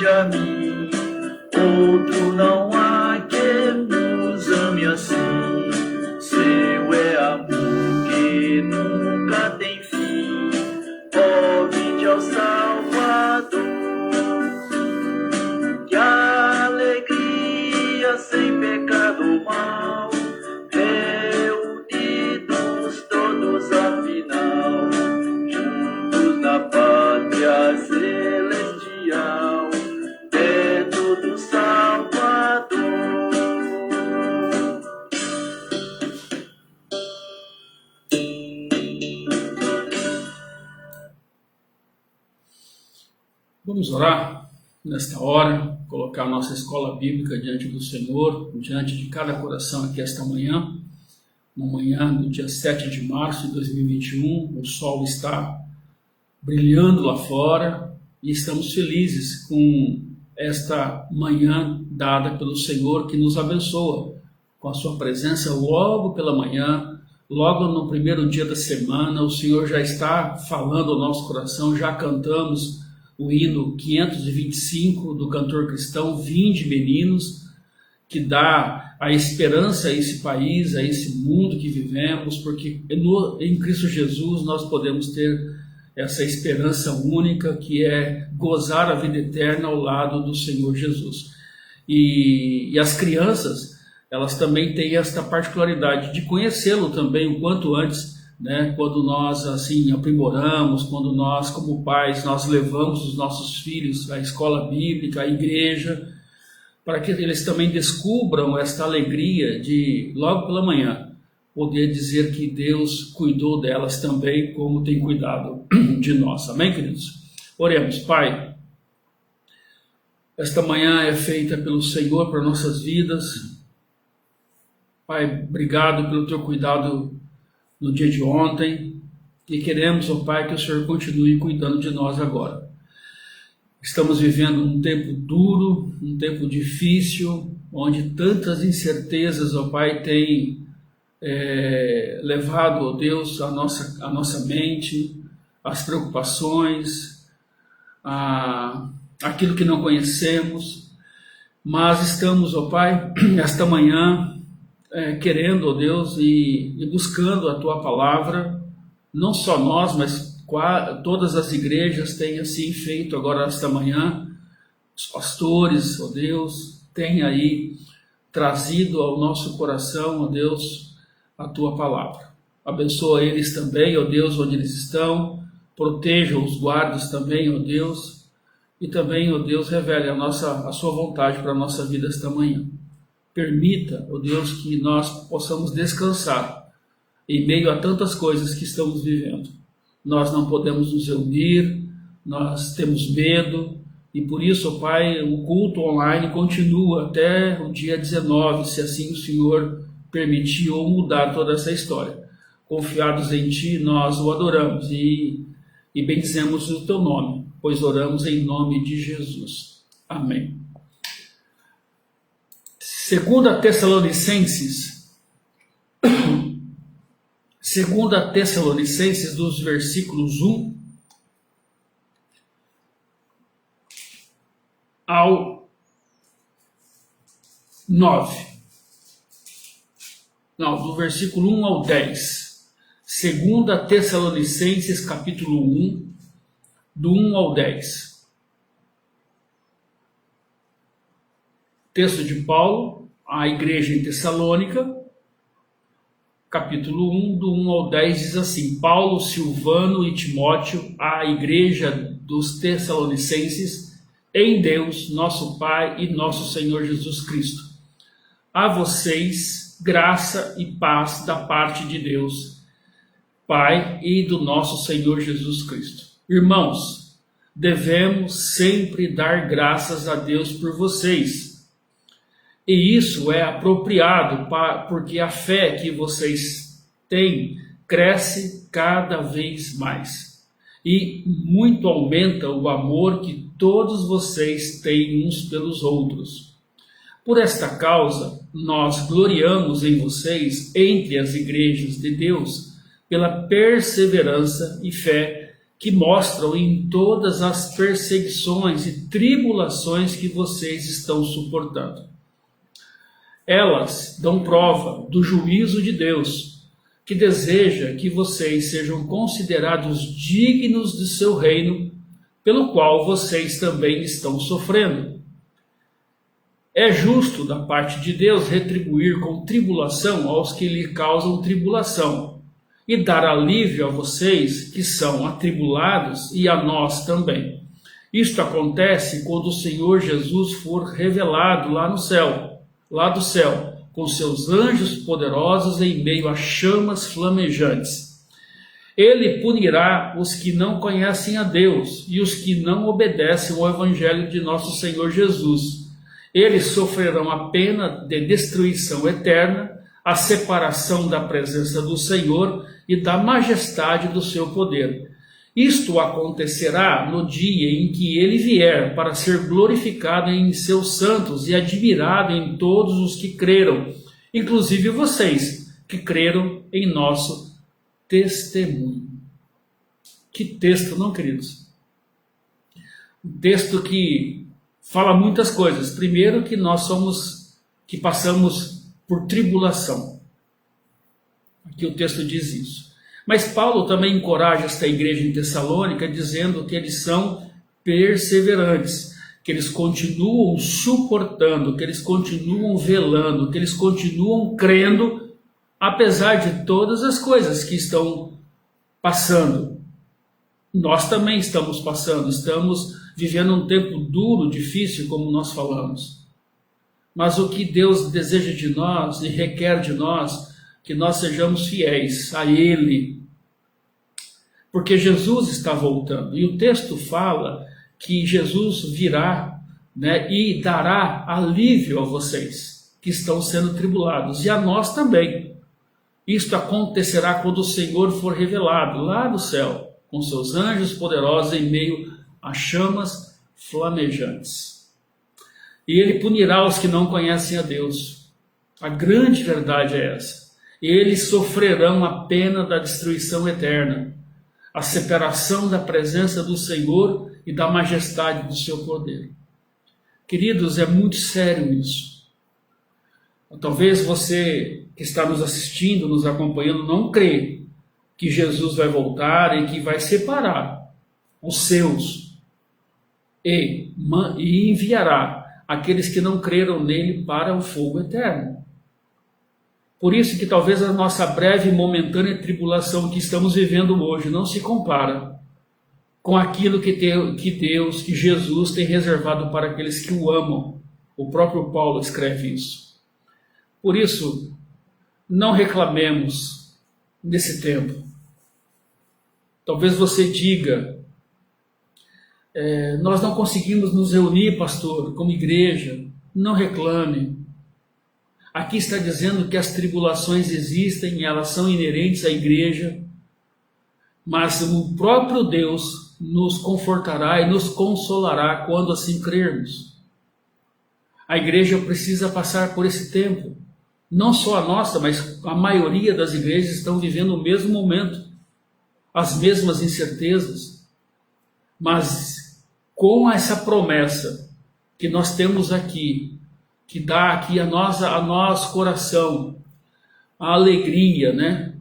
semelhante a mim, outro não há que nos ame assim. Seu é amor que nunca tem fim. Ó, vinde ao Salvador, que alegria sem pecado ou mal, reunidos todos afinal, juntos na pátria celestial, perto do Salvador. Vamos orar nesta hora, colocar a nossa escola bíblica diante do Senhor, diante de cada coração aqui esta manhã, uma manhã do dia 7 de março de 2021, o sol está brilhando lá fora e estamos felizes com esta manhã dada pelo Senhor, que nos abençoa com a sua presença logo pela manhã, logo no primeiro dia da semana. O Senhor já está falando ao nosso coração, já cantamos o hino 525 do cantor cristão Vinde Meninos, que dá a esperança a esse país, a esse mundo que vivemos, porque em Cristo Jesus nós podemos ter essa esperança única, que é gozar a vida eterna ao lado do Senhor Jesus. E as crianças, elas também têm esta particularidade de conhecê-lo também o quanto antes, né? Quando nós assim aprimoramos, quando nós como pais, nós levamos os nossos filhos à escola bíblica, à igreja, para que eles também descubram esta alegria de logo pela manhã poder dizer que Deus cuidou delas também, como tem cuidado de nós. Amém, queridos? Oremos. Pai, esta manhã é feita pelo Senhor para nossas vidas. Pai, obrigado pelo teu cuidado no dia de ontem, e queremos, ó Pai, que o Senhor continue cuidando de nós agora. Estamos vivendo um tempo duro, um tempo difícil, onde tantas incertezas, ó Pai, têm levado, ó Deus, a nossa mente, as preocupações, aquilo que não conhecemos, mas estamos, ó Pai, esta manhã querendo, ó Deus, e buscando a Tua Palavra. Não só nós, mas todas as igrejas têm assim feito agora esta manhã. Os pastores, ó Deus, têm aí trazido ao nosso coração, ó Deus, a Tua Palavra. Abençoa eles também, ó Deus, onde eles estão. Proteja-os, guarda-os também, ó Deus. E também, ó Deus, revele a Sua vontade para a nossa vida esta manhã. Permita, ó Deus, que nós possamos descansar em meio a tantas coisas que estamos vivendo. Nós não podemos nos reunir, nós temos medo, e por isso, ó Pai, o culto online continua até o dia 19, se assim o Senhor permitir ou mudar toda essa história. Confiados em Ti, nós o adoramos e bendizemos o Teu nome, pois oramos em nome de Jesus. Amém. 2 Tessalonicenses, dos versículos 1 ao 9. Não, do versículo 1 ao 10. 2 Tessalonicenses, capítulo 1, do 1 ao 10. Texto de Paulo à igreja em Tessalônica, capítulo 1, do 1 ao 10, diz assim: Paulo, Silvano e Timóteo, à igreja dos Tessalonicenses, em Deus, nosso Pai e nosso Senhor Jesus Cristo. A vocês, graça e paz da parte de Deus, Pai, e do nosso Senhor Jesus Cristo. Irmãos, devemos sempre dar graças a Deus por vocês. E isso é apropriado, porque a fé que vocês têm cresce cada vez mais. E muito aumenta o amor que todos vocês têm uns pelos outros. Por esta causa, nós gloriamos em vocês entre as igrejas de Deus, pela perseverança e fé que mostram em todas as perseguições e tribulações que vocês estão suportando. Elas dão prova do juízo de Deus, que deseja que vocês sejam considerados dignos de seu reino, pelo qual vocês também estão sofrendo. É justo da parte de Deus retribuir com tribulação aos que lhe causam tribulação, e dar alívio a vocês que são atribulados e a nós também. Isto acontece quando o Senhor Jesus for revelado lá do céu, com seus anjos poderosos em meio a chamas flamejantes. Ele punirá os que não conhecem a Deus e os que não obedecem ao Evangelho de nosso Senhor Jesus. Eles sofrerão a pena de destruição eterna, a separação da presença do Senhor e da majestade do seu poder. Isto acontecerá no dia em que ele vier para ser glorificado em seus santos e admirado em todos os que creram, inclusive vocês que creram em nosso testemunho. Que texto, não, queridos? Um texto que fala muitas coisas. Primeiro, que passamos por tribulação. Aqui o texto diz isso. Mas Paulo também encoraja esta igreja em Tessalônica, dizendo que eles são perseverantes, que eles continuam suportando, que eles continuam velando, que eles continuam crendo, apesar de todas as coisas que estão passando. Nós também estamos passando, estamos vivendo um tempo duro, difícil, como nós falamos. Mas o que Deus deseja de nós e requer de nós, que nós sejamos fiéis a Ele, porque Jesus está voltando. E o texto fala que Jesus virá, e dará alívio a vocês que estão sendo tribulados, e a nós também. Isto acontecerá quando o Senhor for revelado lá do céu, com seus anjos poderosos em meio a chamas flamejantes. E Ele punirá os que não conhecem a Deus. A grande verdade é essa. Eles sofrerão a pena da destruição eterna, a separação da presença do Senhor e da majestade do seu poder. Queridos, é muito sério isso. Talvez você que está nos assistindo, nos acompanhando, não crê que Jesus vai voltar e que vai separar os seus e enviará aqueles que não creram nele para o fogo eterno. Por isso que talvez a nossa breve e momentânea tribulação que estamos vivendo hoje não se compara com aquilo que Jesus tem reservado para aqueles que o amam. O próprio Paulo escreve isso. Por isso, não reclamemos nesse tempo. Talvez você diga, nós não conseguimos nos reunir, pastor, como igreja. Não reclame. Aqui está dizendo que as tribulações existem, elas são inerentes à igreja, mas o próprio Deus nos confortará e nos consolará quando assim crermos. A igreja precisa passar por esse tempo. Não só a nossa, mas a maioria das igrejas estão vivendo o mesmo momento, as mesmas incertezas, mas com essa promessa que nós temos aqui, que dá aqui a nós coração, a alegria,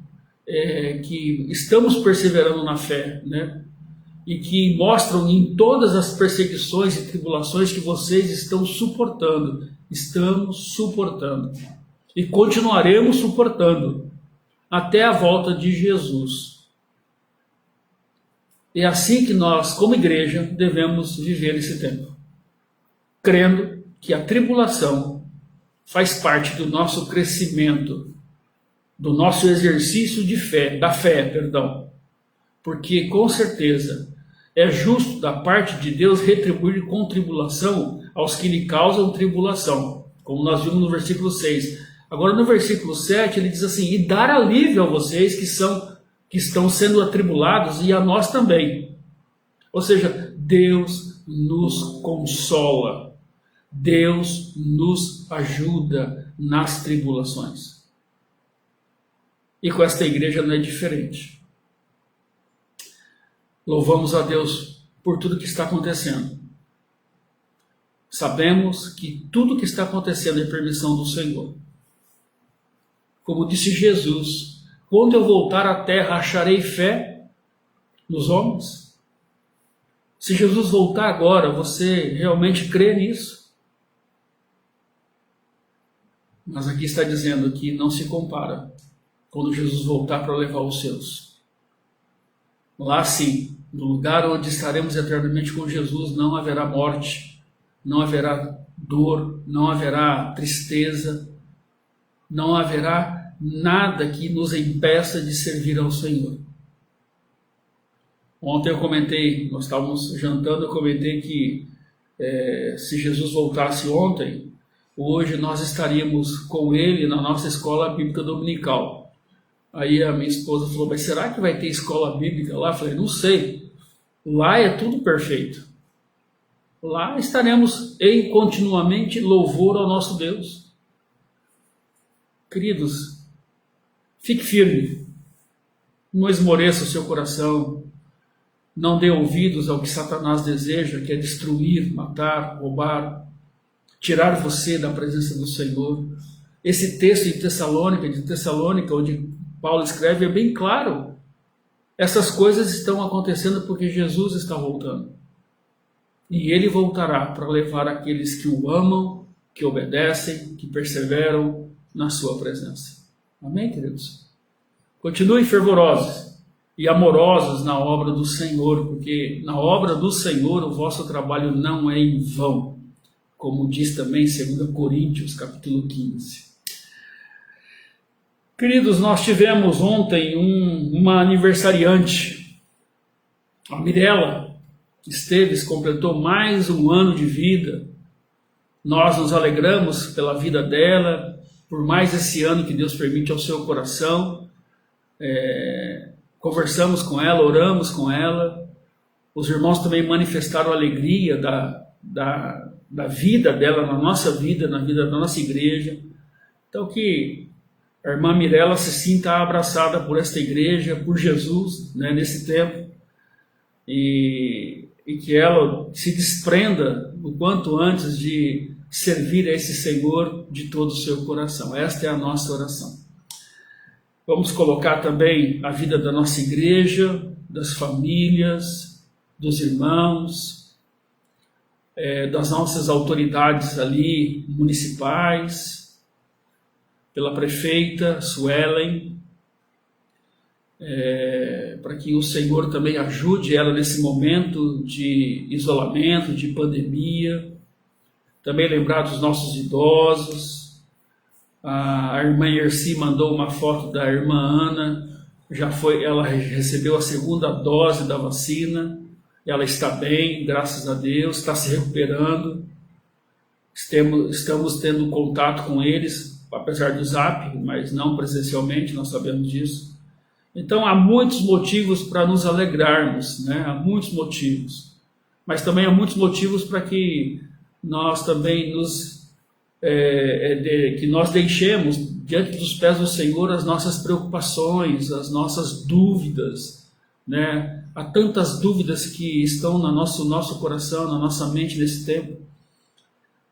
que estamos perseverando na fé, e que mostram em todas as perseguições e tribulações que vocês estão suportando. Estamos suportando. E continuaremos suportando até a volta de Jesus. É assim que nós, como igreja, devemos viver esse tempo. Crendo que a tribulação faz parte do nosso crescimento, do nosso exercício de fé, porque com certeza é justo da parte de Deus retribuir com tribulação aos que lhe causam tribulação, como nós vimos no versículo 6. Agora no versículo 7 ele diz assim, e dar alívio a vocês que estão sendo atribulados e a nós também. Ou seja, Deus nos consola. Deus nos ajuda nas tribulações. E com esta igreja não é diferente. Louvamos a Deus por tudo que está acontecendo. Sabemos que tudo que está acontecendo é permissão do Senhor. Como disse Jesus, quando eu voltar à terra, acharei fé nos homens? Se Jesus voltar agora, você realmente crê nisso? Mas aqui está dizendo que não se compara quando Jesus voltar para levar os seus. Lá sim, no lugar onde estaremos eternamente com Jesus, não haverá morte, não haverá dor, não haverá tristeza, não haverá nada que nos impeça de servir ao Senhor. Ontem eu comentei, nós estávamos jantando, eu comentei que se Jesus voltasse ontem, hoje nós estaríamos com ele na nossa escola bíblica dominical. Aí a minha esposa falou, mas será que vai ter escola bíblica lá? Eu falei, não sei. Lá é tudo perfeito. Lá estaremos em continuamente louvor ao nosso Deus. Queridos, fique firme. Não esmoreça o seu coração. Não dê ouvidos ao que Satanás deseja, que é destruir, matar, roubar, tirar você da presença do Senhor. Esse texto de Tessalônica, onde Paulo escreve, é bem claro. Essas coisas estão acontecendo porque Jesus está voltando. E ele voltará para levar aqueles que o amam, que obedecem, que perseveram na sua presença. Amém, queridos? Continuem fervorosos e amorosos na obra do Senhor, porque na obra do Senhor o vosso trabalho não é em vão, como diz também 2 Coríntios, capítulo 15. Queridos, nós tivemos ontem uma aniversariante, a Mirela Esteves, completou mais um ano de vida. Nós nos alegramos pela vida dela, por mais esse ano que Deus permite ao seu coração. Conversamos com ela, oramos com ela. Os irmãos também manifestaram alegria da vida dela, na nossa vida, na vida da nossa igreja. Então que a irmã Mirela se sinta abraçada por esta igreja, por Jesus, né, nesse tempo, e que ela se desprenda o quanto antes de servir a esse Senhor de todo o seu coração. Esta é a nossa oração. Vamos colocar também a vida da nossa igreja, das famílias, dos irmãos, das nossas autoridades ali municipais, pela prefeita Suelen, para que o Senhor também ajude ela nesse momento de isolamento, de pandemia. Também lembrar dos nossos idosos. A irmã Erci mandou uma foto da irmã Ana, ela recebeu a segunda dose da vacina, ela está bem, graças a Deus, está se recuperando. Estamos tendo contato com eles, apesar do Zap, mas não presencialmente, nós sabemos disso. Então há muitos motivos para nos alegrarmos, né? Há muitos motivos, mas também há muitos motivos para que nós também que nós deixemos diante dos pés do Senhor as nossas preocupações, as nossas dúvidas, né? Há tantas dúvidas que estão no nosso coração, na nossa mente nesse tempo,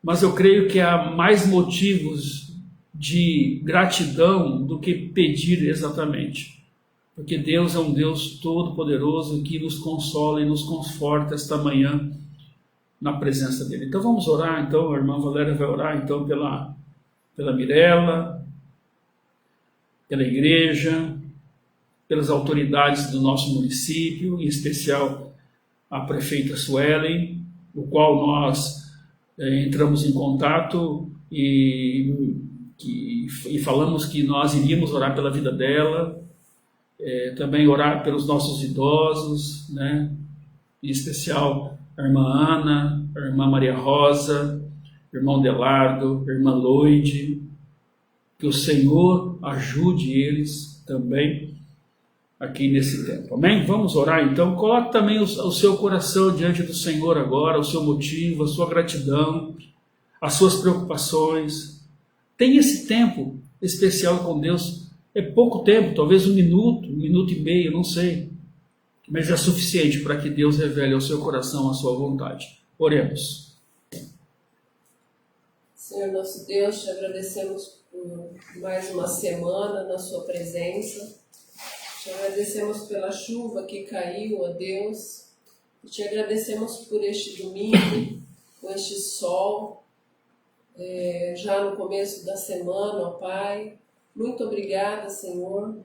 mas eu creio que há mais motivos de gratidão do que pedir exatamente, porque Deus é um Deus todo-poderoso que nos consola e nos conforta esta manhã na presença dele. Então vamos orar. Então a irmã Valéria vai orar então pela Mirela, pela igreja, pelas autoridades do nosso município, em especial a prefeita Suelen, o qual nós entramos em contato e falamos que nós iríamos orar pela vida dela, também orar pelos nossos idosos, né? Em especial a irmã Ana, a irmã Maria Rosa, o irmão Delardo, a irmã Loide, que o Senhor ajude eles também aqui nesse tempo, amém? Vamos orar então. Coloque também o seu coração diante do Senhor agora, o seu motivo, a sua gratidão, as suas preocupações. Tem esse tempo especial com Deus. É pouco tempo, talvez um minuto e meio, não sei. mas é suficiente para que Deus revele ao seu coração a sua vontade. Oremos. Senhor nosso Deus, te agradecemos por mais uma semana na sua presença. Te agradecemos pela chuva que caiu, ó Deus. E te agradecemos por este domingo, por este sol, já no começo da semana, ó Pai. Muito obrigada, Senhor,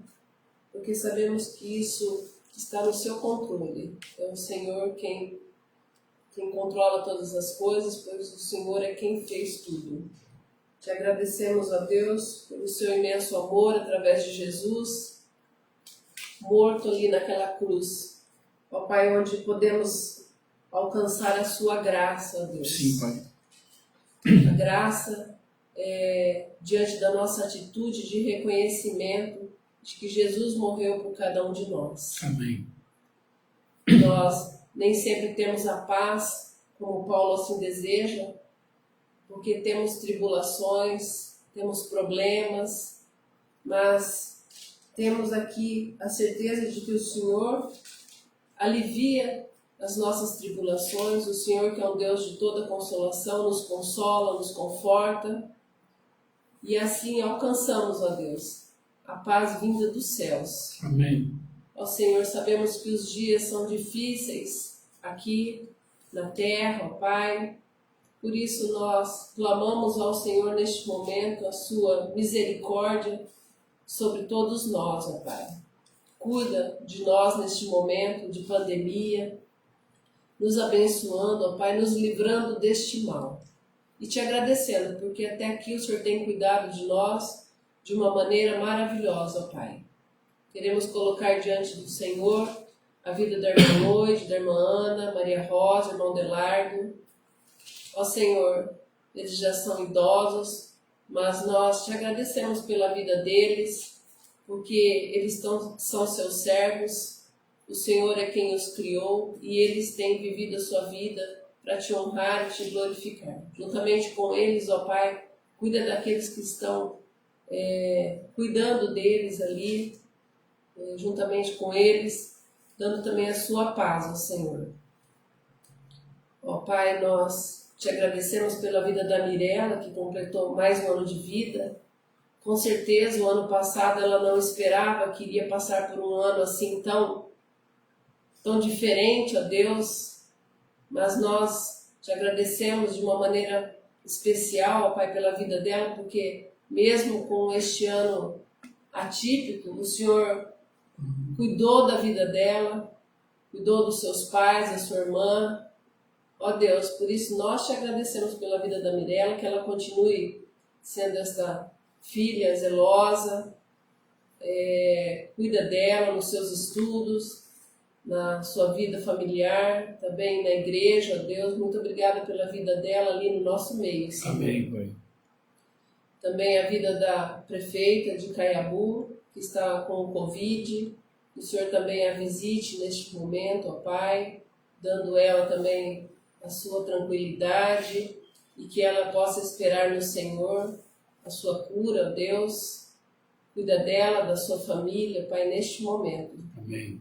porque sabemos que isso está no seu controle. É o Senhor quem controla todas as coisas, pois o Senhor é quem fez tudo. Te agradecemos, ó Deus, pelo seu imenso amor através de Jesus, morto ali naquela cruz. Ó Pai, onde podemos alcançar a sua graça, ó Deus. Sim, Pai. A graça diante da nossa atitude de reconhecimento de que Jesus morreu por cada um de nós. Amém. Nós nem sempre temos a paz, como Paulo assim deseja, porque temos tribulações, temos problemas, mas temos aqui a certeza de que o Senhor alivia as nossas tribulações. O Senhor, que é um Deus de toda consolação, nos consola, nos conforta, e assim alcançamos, ó Deus, a paz vinda dos céus. Amém. Ó Senhor, sabemos que os dias são difíceis aqui na terra, ó Pai. Por isso nós clamamos ao Senhor neste momento a sua misericórdia sobre todos nós, ó Pai. Cuida de nós neste momento de pandemia, nos abençoando, ó Pai, nos livrando deste mal. E te agradecendo, porque até aqui o Senhor tem cuidado de nós de uma maneira maravilhosa, ó Pai. Queremos colocar diante do Senhor a vida da irmã Noite, da irmã Ana, Maria Rosa, irmão Delardo. Ó Senhor, eles já são idosos, mas nós te agradecemos pela vida deles, porque eles são seus servos. O Senhor é quem os criou e eles têm vivido a sua vida para te honrar e te glorificar. Juntamente com eles, ó Pai, cuida daqueles que estão cuidando deles ali, juntamente com eles, dando também a sua paz, ó Senhor. Ó Pai, nós te agradecemos pela vida da Mirella, que completou mais um ano de vida. Com certeza, o ano passado ela não esperava que iria passar por um ano assim tão diferente, ó Deus, mas nós te agradecemos de uma maneira especial, ó Pai, pela vida dela, porque mesmo com este ano atípico, o Senhor cuidou da vida dela, cuidou dos seus pais, da sua irmã. Ó Deus, por isso nós te agradecemos pela vida da Mirella, que ela continue sendo esta filha zelosa, cuida dela nos seus estudos, na sua vida familiar, também na igreja. Ó Deus, muito obrigada pela vida dela ali no nosso meio, Senhor. Amém, Pai. Também a vida da prefeita de Caiabu, que está com o Covid. O Senhor também a visite neste momento, ó Pai, dando ela também a sua tranquilidade e que ela possa esperar no Senhor a sua cura, ó Deus. Cuida dela, da sua família, Pai, neste momento. Amém.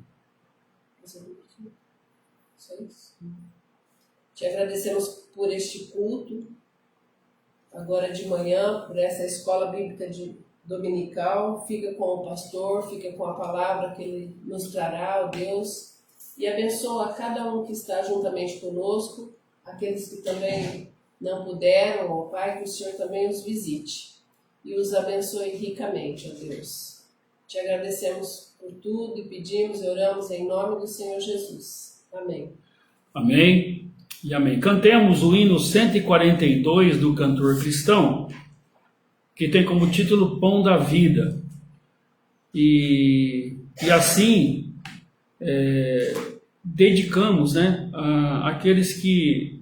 Te agradecemos por este culto, agora de manhã, por essa escola bíblica dominical. Fica com o pastor, fica com a palavra que ele nos trará, ó Deus, e abençoa cada um que está juntamente conosco, aqueles que também não puderam, ó Pai, que o Senhor também os visite e os abençoe ricamente, ó Deus. Te agradecemos por tudo e pedimos e oramos em nome do Senhor Jesus. Amém. Amém e amém. Cantemos o hino 142 do cantor cristão, que tem como título Pão da Vida. E assim dedicamos, né, àqueles que,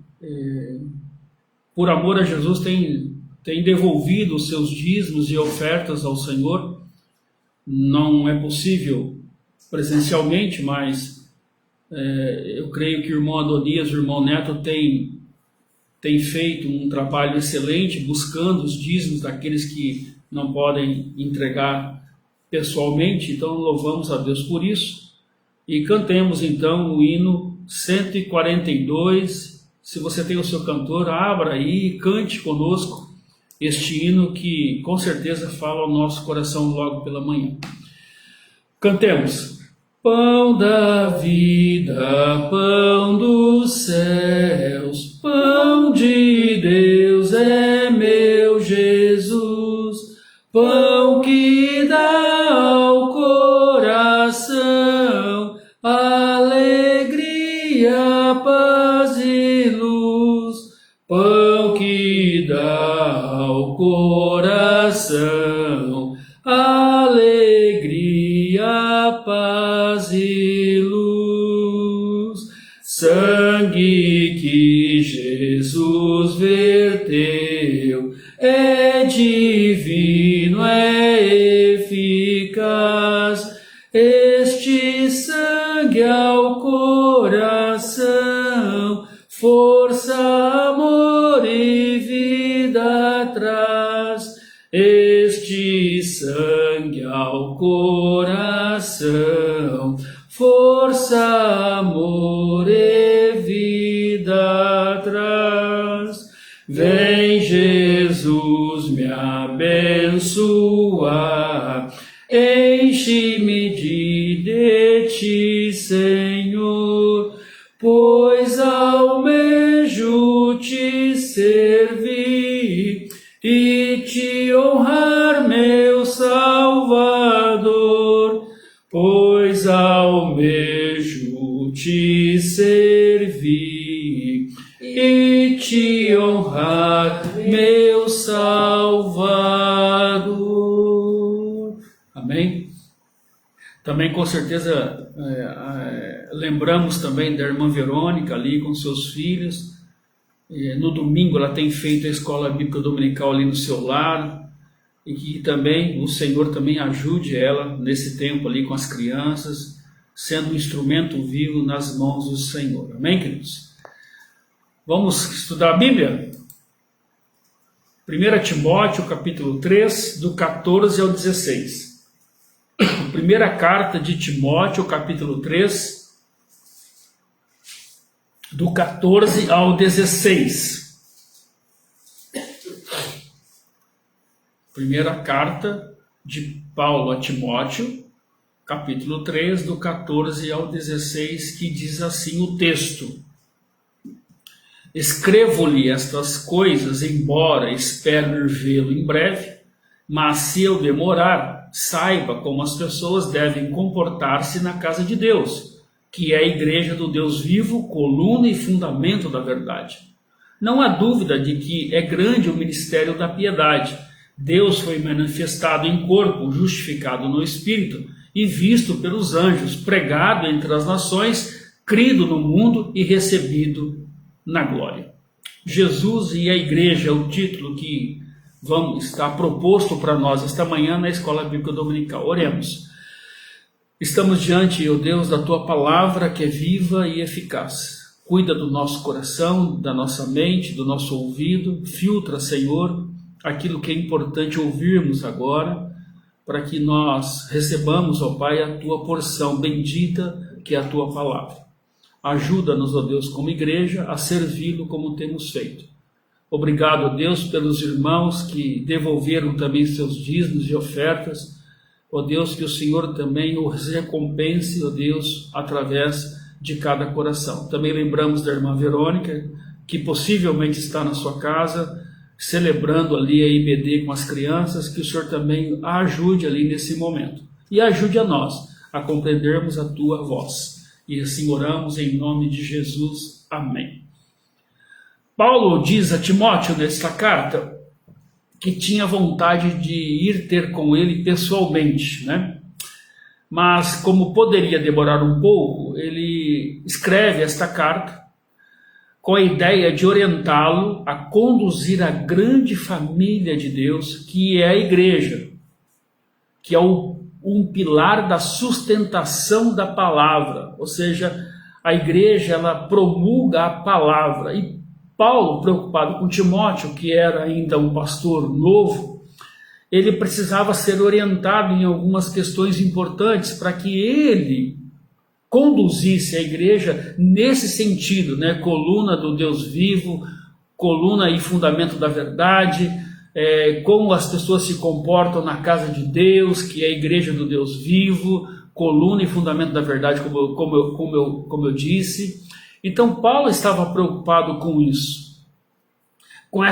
por amor a Jesus, têm devolvido os seus dízimos e ofertas ao Senhor. Não é possível presencialmente, mas eu creio que o irmão Adonias e o irmão Neto têm feito um trabalho excelente, buscando os dízimos daqueles que não podem entregar pessoalmente. Então louvamos a Deus por isso e cantemos então o hino 142. Se você tem o seu cantor, abra aí e cante conosco este hino que com certeza fala ao nosso coração logo pela manhã. Cantemos. Pão da vida, pão dos céus, pão de Deus é meu Jesus, pão que dá ao coração alegria, paz e luz, pão que dá ao coração alegria, paz e luz. Sangue que Jesus verteu é divino, é eficaz. Este sangue ao coração força, amor e vida traz. Este sangue ao coração força, amor e vida traz. Vem Jesus me abençoar, enche-me de ti, Senhor, pois almejo te servir e te honrar, meu Salvador, pois almejo te servir e te honrar, meu Salvador. Amém? Também com certeza lembramos também da irmã Verônica ali com seus filhos. No domingo ela tem feito a escola bíblica dominical ali no seu lar, e que também o Senhor também ajude ela nesse tempo ali com as crianças, sendo um instrumento vivo nas mãos do Senhor. Amém, queridos? Vamos estudar a Bíblia? 1 Timóteo capítulo 3, do 14 ao 16. Primeira carta de Timóteo capítulo 3, do 14 ao 16. Primeira carta de Paulo a Timóteo, capítulo 3, do 14 ao 16, que diz assim o texto: Escrevo-lhe estas coisas, embora espero vê-lo em breve, mas se eu demorar, saiba como as pessoas devem comportar-se na casa de Deus, que é a igreja do Deus vivo, coluna e fundamento da verdade. Não há dúvida de que é grande o ministério da piedade. Deus foi manifestado em corpo, justificado no Espírito e visto pelos anjos, pregado entre as nações, crido no mundo e recebido na glória. Jesus e a igreja é o título que está proposto para nós esta manhã na Escola Bíblica Dominical. Oremos. Estamos diante, ó Deus, da Tua palavra que é viva e eficaz. Cuida do nosso coração, da nossa mente, do nosso ouvido. Filtra, Senhor, aquilo que é importante ouvirmos agora, para que nós recebamos, ó Pai, a Tua porção bendita, que é a Tua palavra. Ajuda-nos, ó Deus, como igreja, a servi-lo como temos feito. Obrigado, ó Deus, pelos irmãos que devolveram também seus dízimos e ofertas. Ó Deus, que o Senhor também os recompense, ó Deus, através de cada coração. Também lembramos da irmã Verônica, que possivelmente está na sua casa, celebrando ali a IBD com as crianças, que o Senhor também a ajude ali nesse momento. E ajude a nós a compreendermos a Tua voz. E assim oramos em nome de Jesus. Amém. Paulo diz a Timóteo nesta carta que tinha vontade de ir ter com ele pessoalmente, né? Mas como poderia demorar um pouco, ele escreve esta carta com a ideia de orientá-lo a conduzir a grande família de Deus, que é a igreja, que é um pilar da sustentação da palavra, ou seja, a igreja ela promulga a palavra. E Paulo, preocupado com Timóteo, que era ainda um pastor novo, ele precisava ser orientado em algumas questões importantes para que ele conduzisse a igreja nesse sentido, né? Coluna do Deus vivo, coluna e fundamento da verdade, como as pessoas se comportam na casa de Deus, que é a igreja do Deus vivo, coluna e fundamento da verdade, como eu disse. Então Paulo estava preocupado com isso, com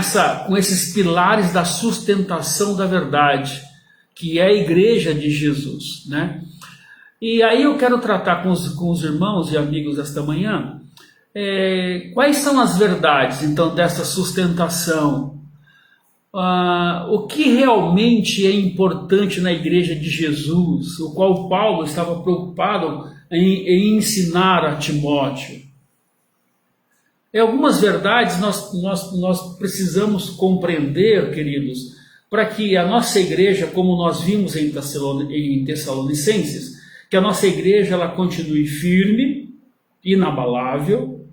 esses pilares da sustentação da verdade, que é a igreja de Jesus, né? E aí eu quero tratar com os irmãos e amigos esta manhã, quais são as verdades, então, dessa sustentação? O que realmente é importante na igreja de Jesus, o qual Paulo estava preocupado em ensinar a Timóteo? Algumas verdades nós precisamos compreender, queridos, para que a nossa igreja, como nós vimos em Tessalonicenses, que a nossa igreja ela continue firme, inabalável,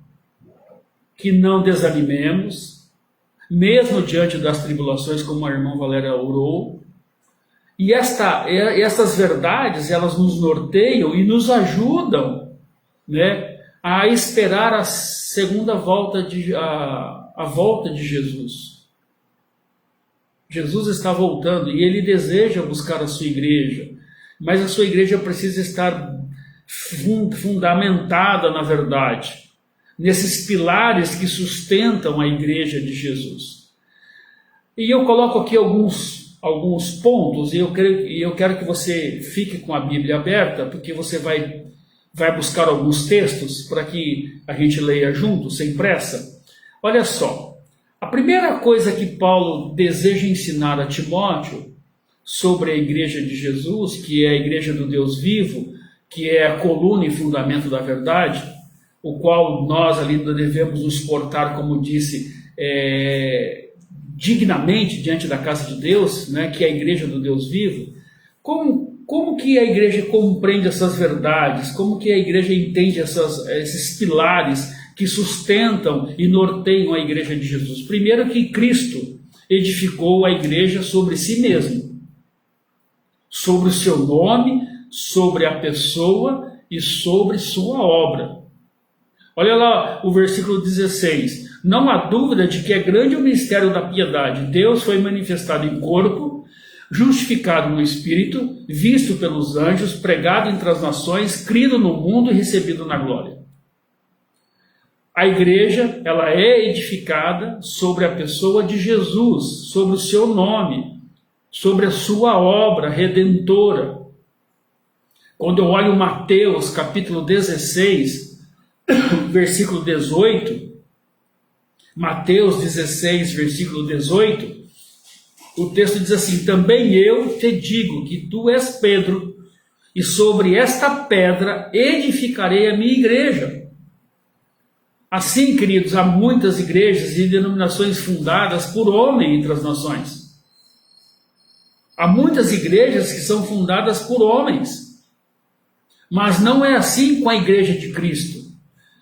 que não desanimemos, mesmo diante das tribulações, como a irmã Valéria orou. E essas verdades, elas nos norteiam e nos ajudam, né, a esperar a segunda volta, a volta de Jesus. Jesus está voltando e ele deseja buscar a sua igreja, mas a sua igreja precisa estar fundamentada na verdade, nesses pilares que sustentam a igreja de Jesus. E eu coloco aqui alguns pontos, e eu quero que você fique com a Bíblia aberta, porque você vai buscar alguns textos para que a gente leia junto, sem pressa. Olha só, a primeira coisa que Paulo deseja ensinar a Timóteo sobre a igreja de Jesus, que é a igreja do Deus vivo, que é a coluna e fundamento da verdade, o qual nós ali devemos nos portar, como disse, dignamente diante da casa de Deus, né, que é a igreja do Deus vivo. Como que a igreja compreende essas verdades? Como que a igreja entende esses pilares que sustentam e norteiam a igreja de Jesus? Primeiro, que Cristo edificou a igreja sobre si mesmo, sobre o seu nome, sobre a pessoa e sobre sua obra. Olha lá o versículo 16. Não há dúvida de que é grande o mistério da piedade. Deus foi manifestado em corpo, justificado no Espírito, visto pelos anjos, pregado entre as nações, crido no mundo e recebido na glória. A igreja, ela é edificada sobre a pessoa de Jesus, sobre o seu nome, sobre a sua obra redentora. Quando eu olho Mateus capítulo 16, versículo 18, Mateus 16, versículo 18, o texto diz assim: também eu te digo que tu és Pedro, e sobre esta pedra edificarei a minha igreja. Assim, queridos, há muitas igrejas e denominações fundadas por homem entre as nações. Há muitas igrejas que são fundadas por homens. Mas não é assim com a igreja de Cristo.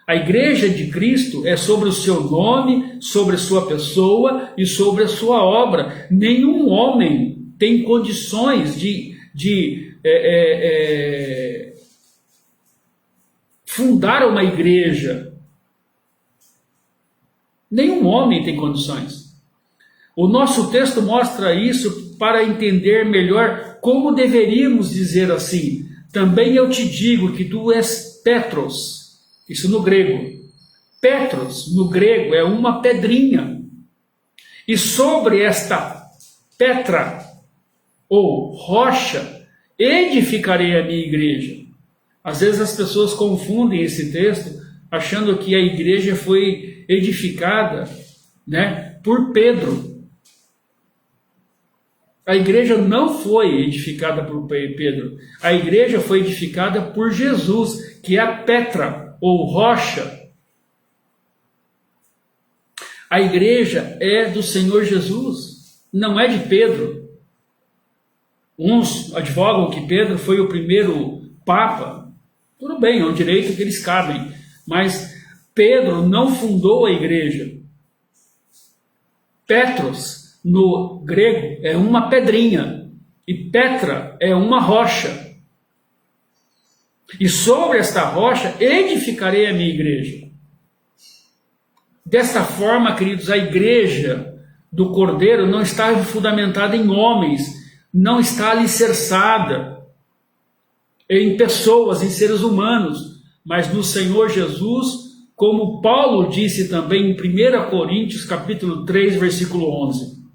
A igreja de Cristo é sobre o seu nome, sobre a sua pessoa e sobre a sua obra. Nenhum homem tem condições de fundar uma igreja. Nenhum homem tem condições. O nosso texto mostra isso para entender melhor como deveríamos dizer assim. Também eu te digo que tu és Petros. Isso no grego. Petros, no grego, é uma pedrinha. E sobre esta petra, ou rocha, edificarei a minha igreja. Às vezes as pessoas confundem esse texto, achando que a igreja foi edificada, né, por Pedro. A igreja não foi edificada por Pedro. A igreja foi edificada por Jesus, que é a petra, ou rocha. A igreja é do Senhor Jesus, não é de Pedro. Uns advogam que Pedro foi o primeiro papa. Tudo bem, é um direito que eles cabem, mas Pedro não fundou a igreja. Petros, no grego, é uma pedrinha, e Petra é uma rocha. E sobre esta rocha edificarei a minha igreja. Desta forma, queridos, a igreja do Cordeiro não está fundamentada em homens, não está alicerçada em pessoas, em seres humanos, mas no Senhor Jesus, como Paulo disse também em 1 Coríntios capítulo 3, versículo 11.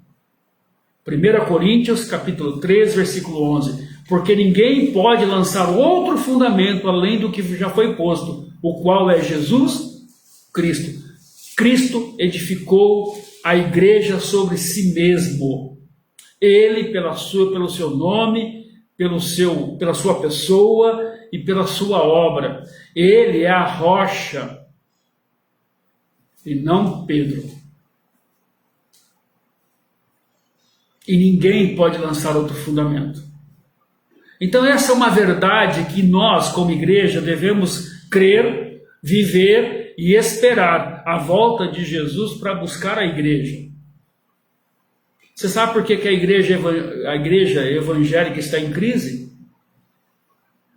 1 Coríntios capítulo 3, versículo 11. Porque ninguém pode lançar outro fundamento além do que já foi posto, o qual é Jesus Cristo. Cristo edificou a igreja sobre si mesmo. Ele, pelo seu nome, pela sua pessoa e pela sua obra. Ele é a rocha e não Pedro. E ninguém pode lançar outro fundamento. Então essa é uma verdade que nós, como igreja, devemos crer, viver e esperar a volta de Jesus para buscar a igreja. Você sabe por que a igreja evangélica está em crise?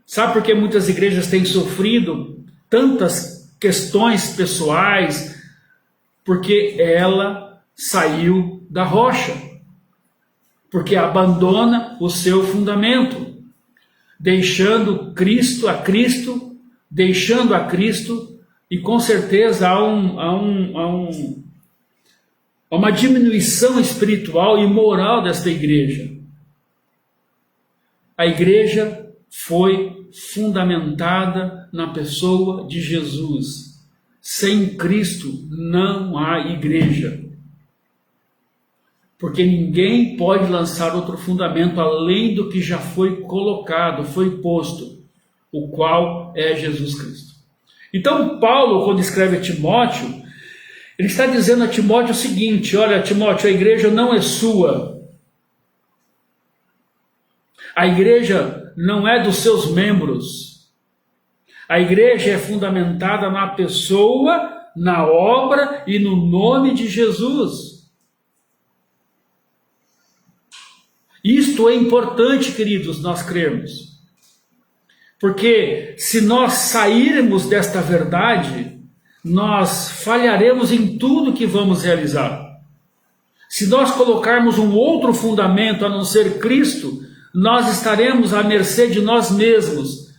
Sabe por que muitas igrejas têm sofrido tantas questões pessoais? Porque ela saiu da rocha. Porque abandona o seu fundamento. Deixando Cristo, deixando a Cristo, e com certeza há uma diminuição espiritual e moral desta igreja. A igreja foi fundamentada na pessoa de Jesus. Sem Cristo não há igreja. Porque ninguém pode lançar outro fundamento além do que já foi colocado, foi posto, o qual é Jesus Cristo. Então Paulo, quando escreve a Timóteo, ele está dizendo a Timóteo o seguinte: olha, Timóteo, a igreja não é sua. A igreja não é dos seus membros. A igreja é fundamentada na pessoa, na obra e no nome de Jesus. Isto é importante, queridos, nós cremos. Porque se nós sairmos desta verdade, nós falharemos em tudo que vamos realizar. Se nós colocarmos um outro fundamento a não ser Cristo, nós estaremos à mercê de nós mesmos.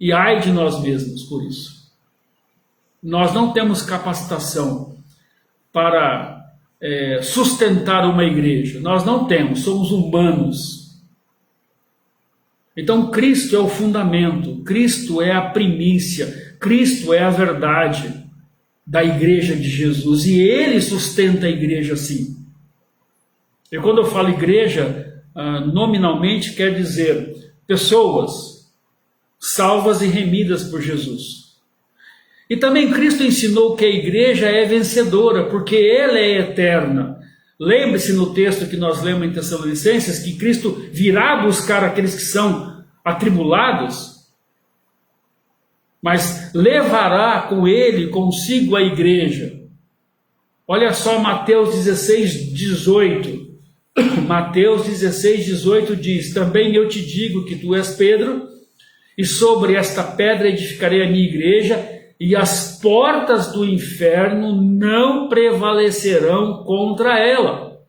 E ai de nós mesmos por isso. Nós não temos capacitação para sustentar uma igreja. Nós não temos, somos humanos. Então Cristo é o fundamento, Cristo é a primícia, Cristo é a verdade da igreja de Jesus, e Ele sustenta a igreja assim. E quando eu falo igreja, nominalmente quer dizer pessoas salvas e remidas por Jesus. E também Cristo ensinou que a igreja é vencedora, porque ela é eterna. Lembre-se no texto que nós lemos em Tessalonicenses, que Cristo virá buscar aqueles que são atribulados, mas levará com ele, consigo a igreja. Olha só Mateus 16, 18. Mateus 16, 18 diz: também eu te digo que tu és Pedro, e sobre esta pedra edificarei a minha igreja, e as portas do inferno não prevalecerão contra ela.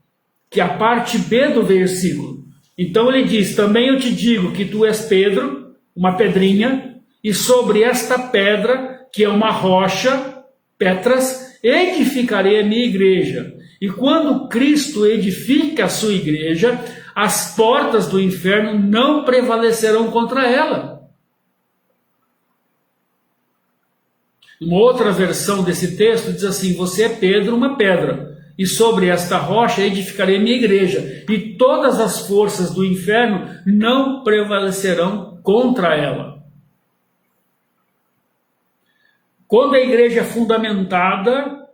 Que é a parte B do versículo. Então ele diz: também eu te digo que tu és Pedro, uma pedrinha, e sobre esta pedra, que é uma rocha, Petras, edificarei a minha igreja. E quando Cristo edifica a sua igreja, as portas do inferno não prevalecerão contra ela. Uma outra versão desse texto diz assim: você é Pedro, uma pedra, e sobre esta rocha edificarei a minha igreja, e todas as forças do inferno não prevalecerão contra ela. Quando a igreja é fundamentada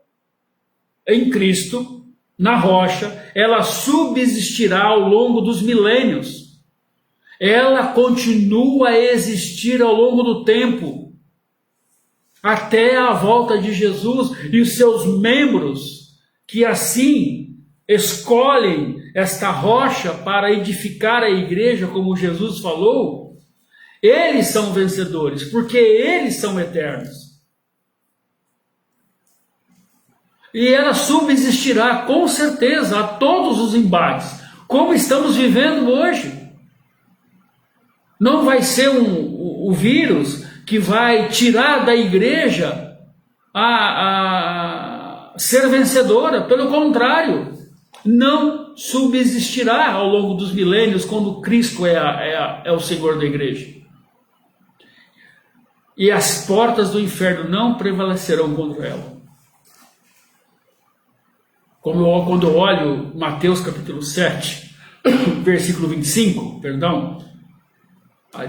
em Cristo, na rocha, ela subsistirá ao longo dos milênios. Ela continua a existir ao longo do tempo, até a volta de Jesus, e os seus membros, que assim escolhem esta rocha para edificar a igreja, como Jesus falou, Eles são vencedores, porque eles são eternos. E ela subsistirá com certeza a todos os embates, como estamos vivendo hoje. Não vai ser o vírus que vai tirar da igreja a ser vencedora. Pelo contrário, não subsistirá ao longo dos milênios quando Cristo é o Senhor da igreja. E as portas do inferno não prevalecerão contra ela. Quando eu olho Mateus capítulo 7, versículo 25,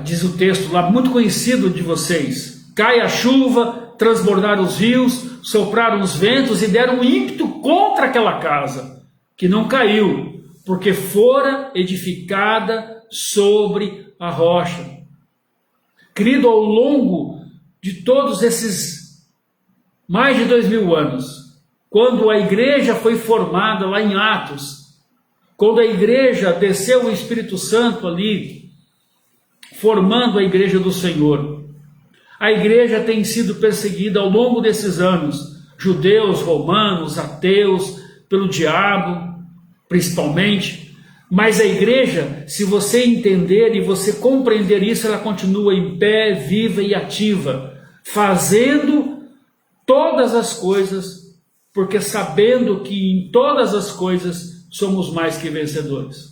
diz o texto lá, muito conhecido de vocês: cai a chuva, transbordaram os rios, sopraram os ventos e deram ímpeto contra aquela casa, que não caiu, porque fora edificada sobre a rocha. Querido, ao longo de todos esses mais de 2000 anos, quando a igreja foi formada lá em Atos, quando a igreja desceu o Espírito Santo ali, formando a igreja do Senhor, a igreja tem sido perseguida ao longo desses anos, judeus, romanos, ateus, pelo diabo, principalmente, mas a igreja, se você entender e você compreender isso, ela continua em pé, viva e ativa, fazendo todas as coisas, porque sabendo que em todas as coisas somos mais que vencedores.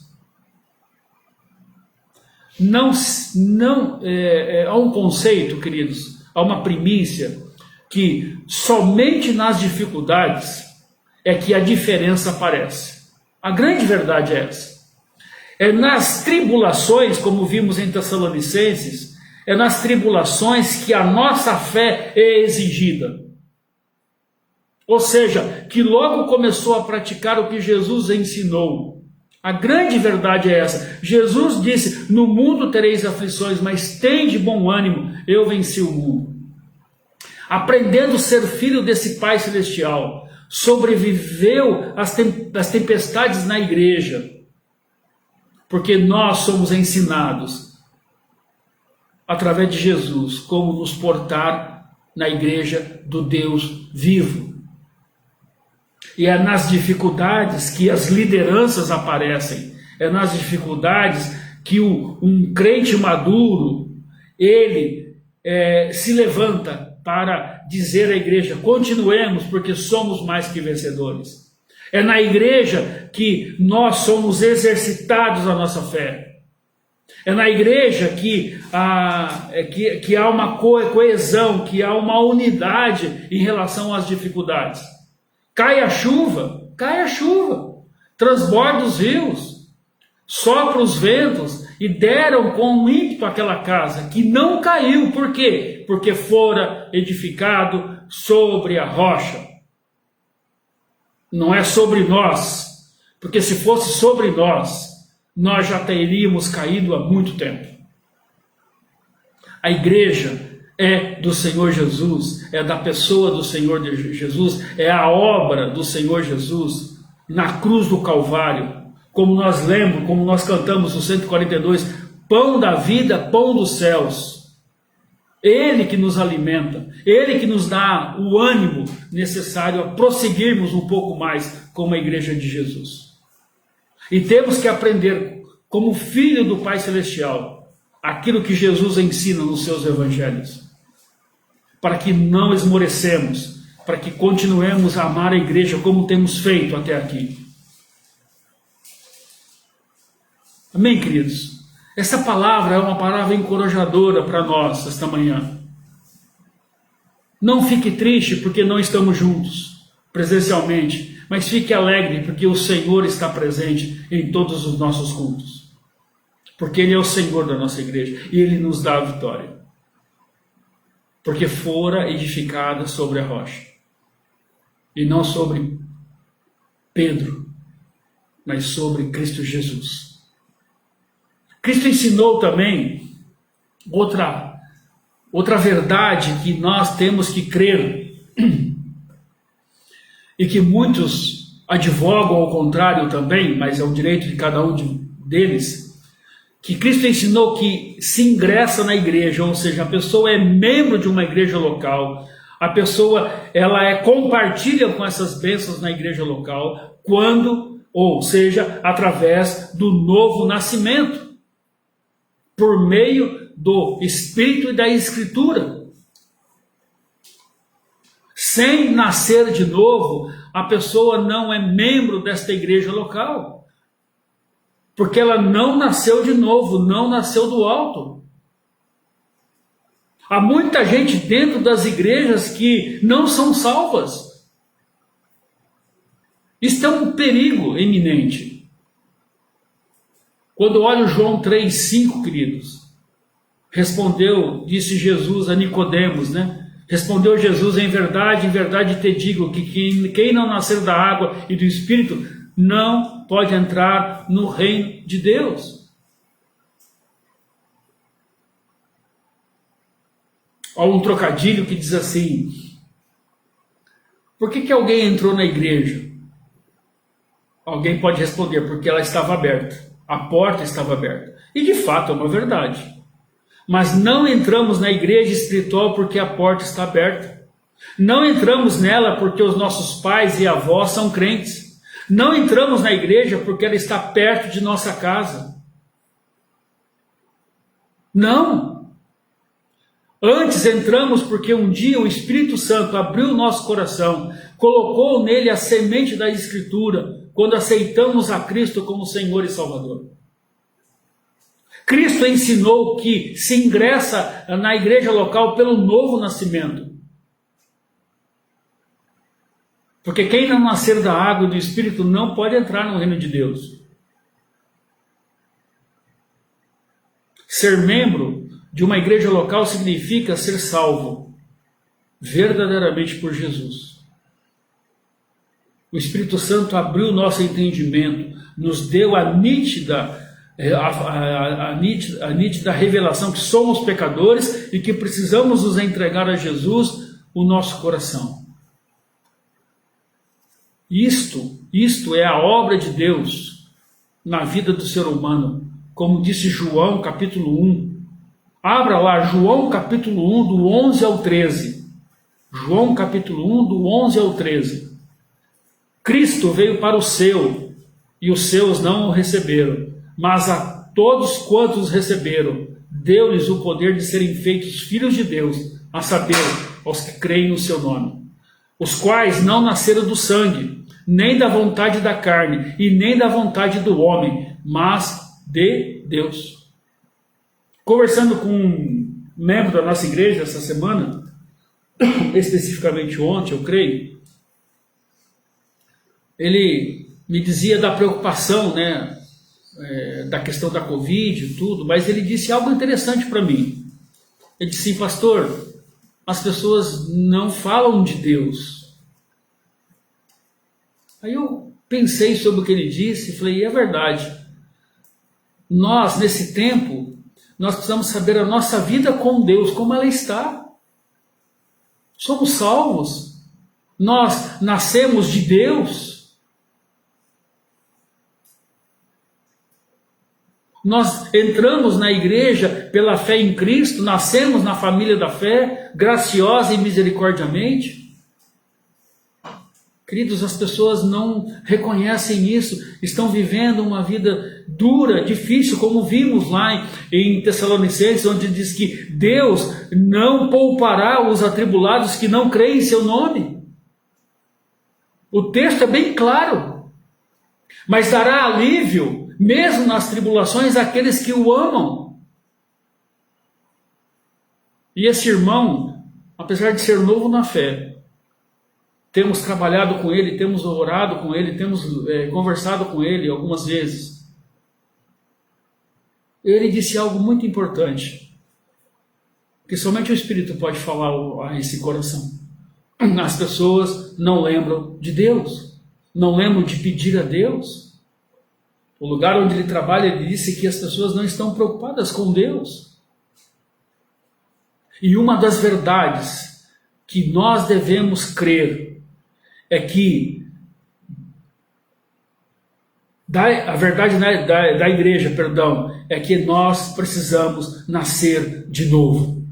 Há um conceito, queridos, há uma primícia, que somente nas dificuldades é que a diferença aparece. A grande verdade é essa. É nas tribulações, como vimos em Tessalonicenses, é nas tribulações que a nossa fé é exigida. Ou seja, que logo começou a praticar o que Jesus ensinou. A grande verdade é essa. Jesus disse: no mundo tereis aflições, mas tende bom ânimo, eu venci o mundo. Aprendendo a ser filho desse Pai Celestial, sobreviveu às tempestades na igreja, porque nós somos ensinados, através de Jesus, como nos portar na igreja do Deus vivo. E é nas dificuldades que as lideranças aparecem, é nas dificuldades que um crente maduro, ele se levanta para dizer à igreja: continuemos, porque somos mais que vencedores. É na igreja que nós somos exercitados a nossa fé. É na igreja que há uma coesão, que há uma unidade em relação às dificuldades. Cai a chuva, transborda os rios, sopra os ventos e deram com ímpeto aquela casa, que não caiu. Por quê? Porque fora edificado sobre a rocha. Não é sobre nós, porque se fosse sobre nós, nós já teríamos caído há muito tempo. A igreja é do Senhor Jesus, é da pessoa do Senhor Jesus, é a obra do Senhor Jesus na cruz do Calvário, como nós lemos, como nós cantamos no 142, pão da vida, pão dos céus. Ele que nos alimenta, Ele que nos dá o ânimo necessário a prosseguirmos um pouco mais como a igreja de Jesus. E temos que aprender, como filho do Pai Celestial, aquilo que Jesus ensina nos seus evangelhos, para que não esmorecemos, para que continuemos a amar a igreja como temos feito até aqui. Amém, queridos? Essa palavra é uma palavra encorajadora para nós esta manhã. Não fique triste porque não estamos juntos presencialmente, mas fique alegre porque o Senhor está presente em todos os nossos cultos. Porque Ele é o Senhor da nossa igreja e Ele nos dá a vitória. Porque fora edificada sobre a rocha. E não sobre Pedro, mas sobre Cristo Jesus. Cristo ensinou também outra verdade que nós temos que crer, e que muitos advogam ao contrário também, mas é o direito de cada um deles, que Cristo ensinou que se ingressa na igreja, ou seja, a pessoa é membro de uma igreja local, a pessoa ela compartilha com essas bênçãos na igreja local, quando, ou seja, através do novo nascimento, por meio do Espírito e da Escritura. Sem nascer de novo, a pessoa não é membro desta igreja local, porque ela não nasceu de novo, não nasceu do alto. Há muita gente dentro das igrejas que não são salvas. Isto é um perigo iminente. Quando olho João 3,5, queridos, disse Jesus a Nicodemos, Respondeu Jesus: em verdade te digo que quem não nascer da água e do Espírito não pode entrar no reino de Deus. Há um trocadilho que diz assim: por que alguém entrou na igreja? Alguém pode responder: porque ela estava aberta, a porta estava aberta. E de fato é uma verdade. Mas não entramos na igreja espiritual porque a porta está aberta. Não entramos nela porque os nossos pais e avós são crentes. Não entramos na igreja porque ela está perto de nossa casa. Não. Antes entramos porque um dia o Espírito Santo abriu o nosso coração, colocou nele a semente da Escritura, quando aceitamos a Cristo como Senhor e Salvador. Cristo ensinou que se ingressa na igreja local pelo novo nascimento. Porque quem não nascer da água e do Espírito não pode entrar no reino de Deus. Ser membro de uma igreja local significa ser salvo verdadeiramente por Jesus. O Espírito Santo abriu nosso entendimento, nos deu a nítida revelação que somos pecadores e que precisamos nos entregar a Jesus o nosso coração. Isto é a obra de Deus na vida do ser humano, como disse João capítulo 1. Abra lá João capítulo 1 do 11 ao 13. João capítulo 1 do 11 ao 13. Cristo veio para o seu e os seus não o receberam. Mas a todos quantos receberam, deu-lhes o poder de serem feitos filhos de Deus, a saber, aos que creem no seu nome, os quais não nasceram do sangue, nem da vontade da carne, e nem da vontade do homem, mas de Deus. Conversando com um membro da nossa igreja essa semana, especificamente ontem, eu creio, ele me dizia da preocupação, da questão da Covid e tudo, mas ele disse algo interessante para mim. Ele disse assim: pastor, as pessoas não falam de Deus. Aí eu pensei sobre o que ele disse e falei: é verdade. Nós, nesse tempo, nós precisamos saber a nossa vida com Deus, como ela está. Somos salvos. Nós nascemos de Deus. Nós entramos na igreja pela fé em Cristo, nascemos na família da fé, graciosa e misericordiamente. Queridos, as pessoas não reconhecem isso, estão vivendo uma vida dura, difícil, como vimos lá em Tessalonicenses, onde diz que Deus não poupará os atribulados que não creem em seu nome. O texto é bem claro, mas dará alívio mesmo nas tribulações àqueles que o amam. E esse irmão, apesar de ser novo na fé, temos trabalhado com ele, temos orado com ele, temos conversado com ele algumas vezes. Ele disse algo muito importante, que somente o Espírito pode falar a esse coração. As pessoas não lembram de Deus, não lembram de pedir a Deus. O lugar onde ele trabalha, ele disse que as pessoas não estão preocupadas com Deus. E uma das verdades que nós devemos crer é que A verdade da igreja, perdão, é que nós precisamos nascer de novo.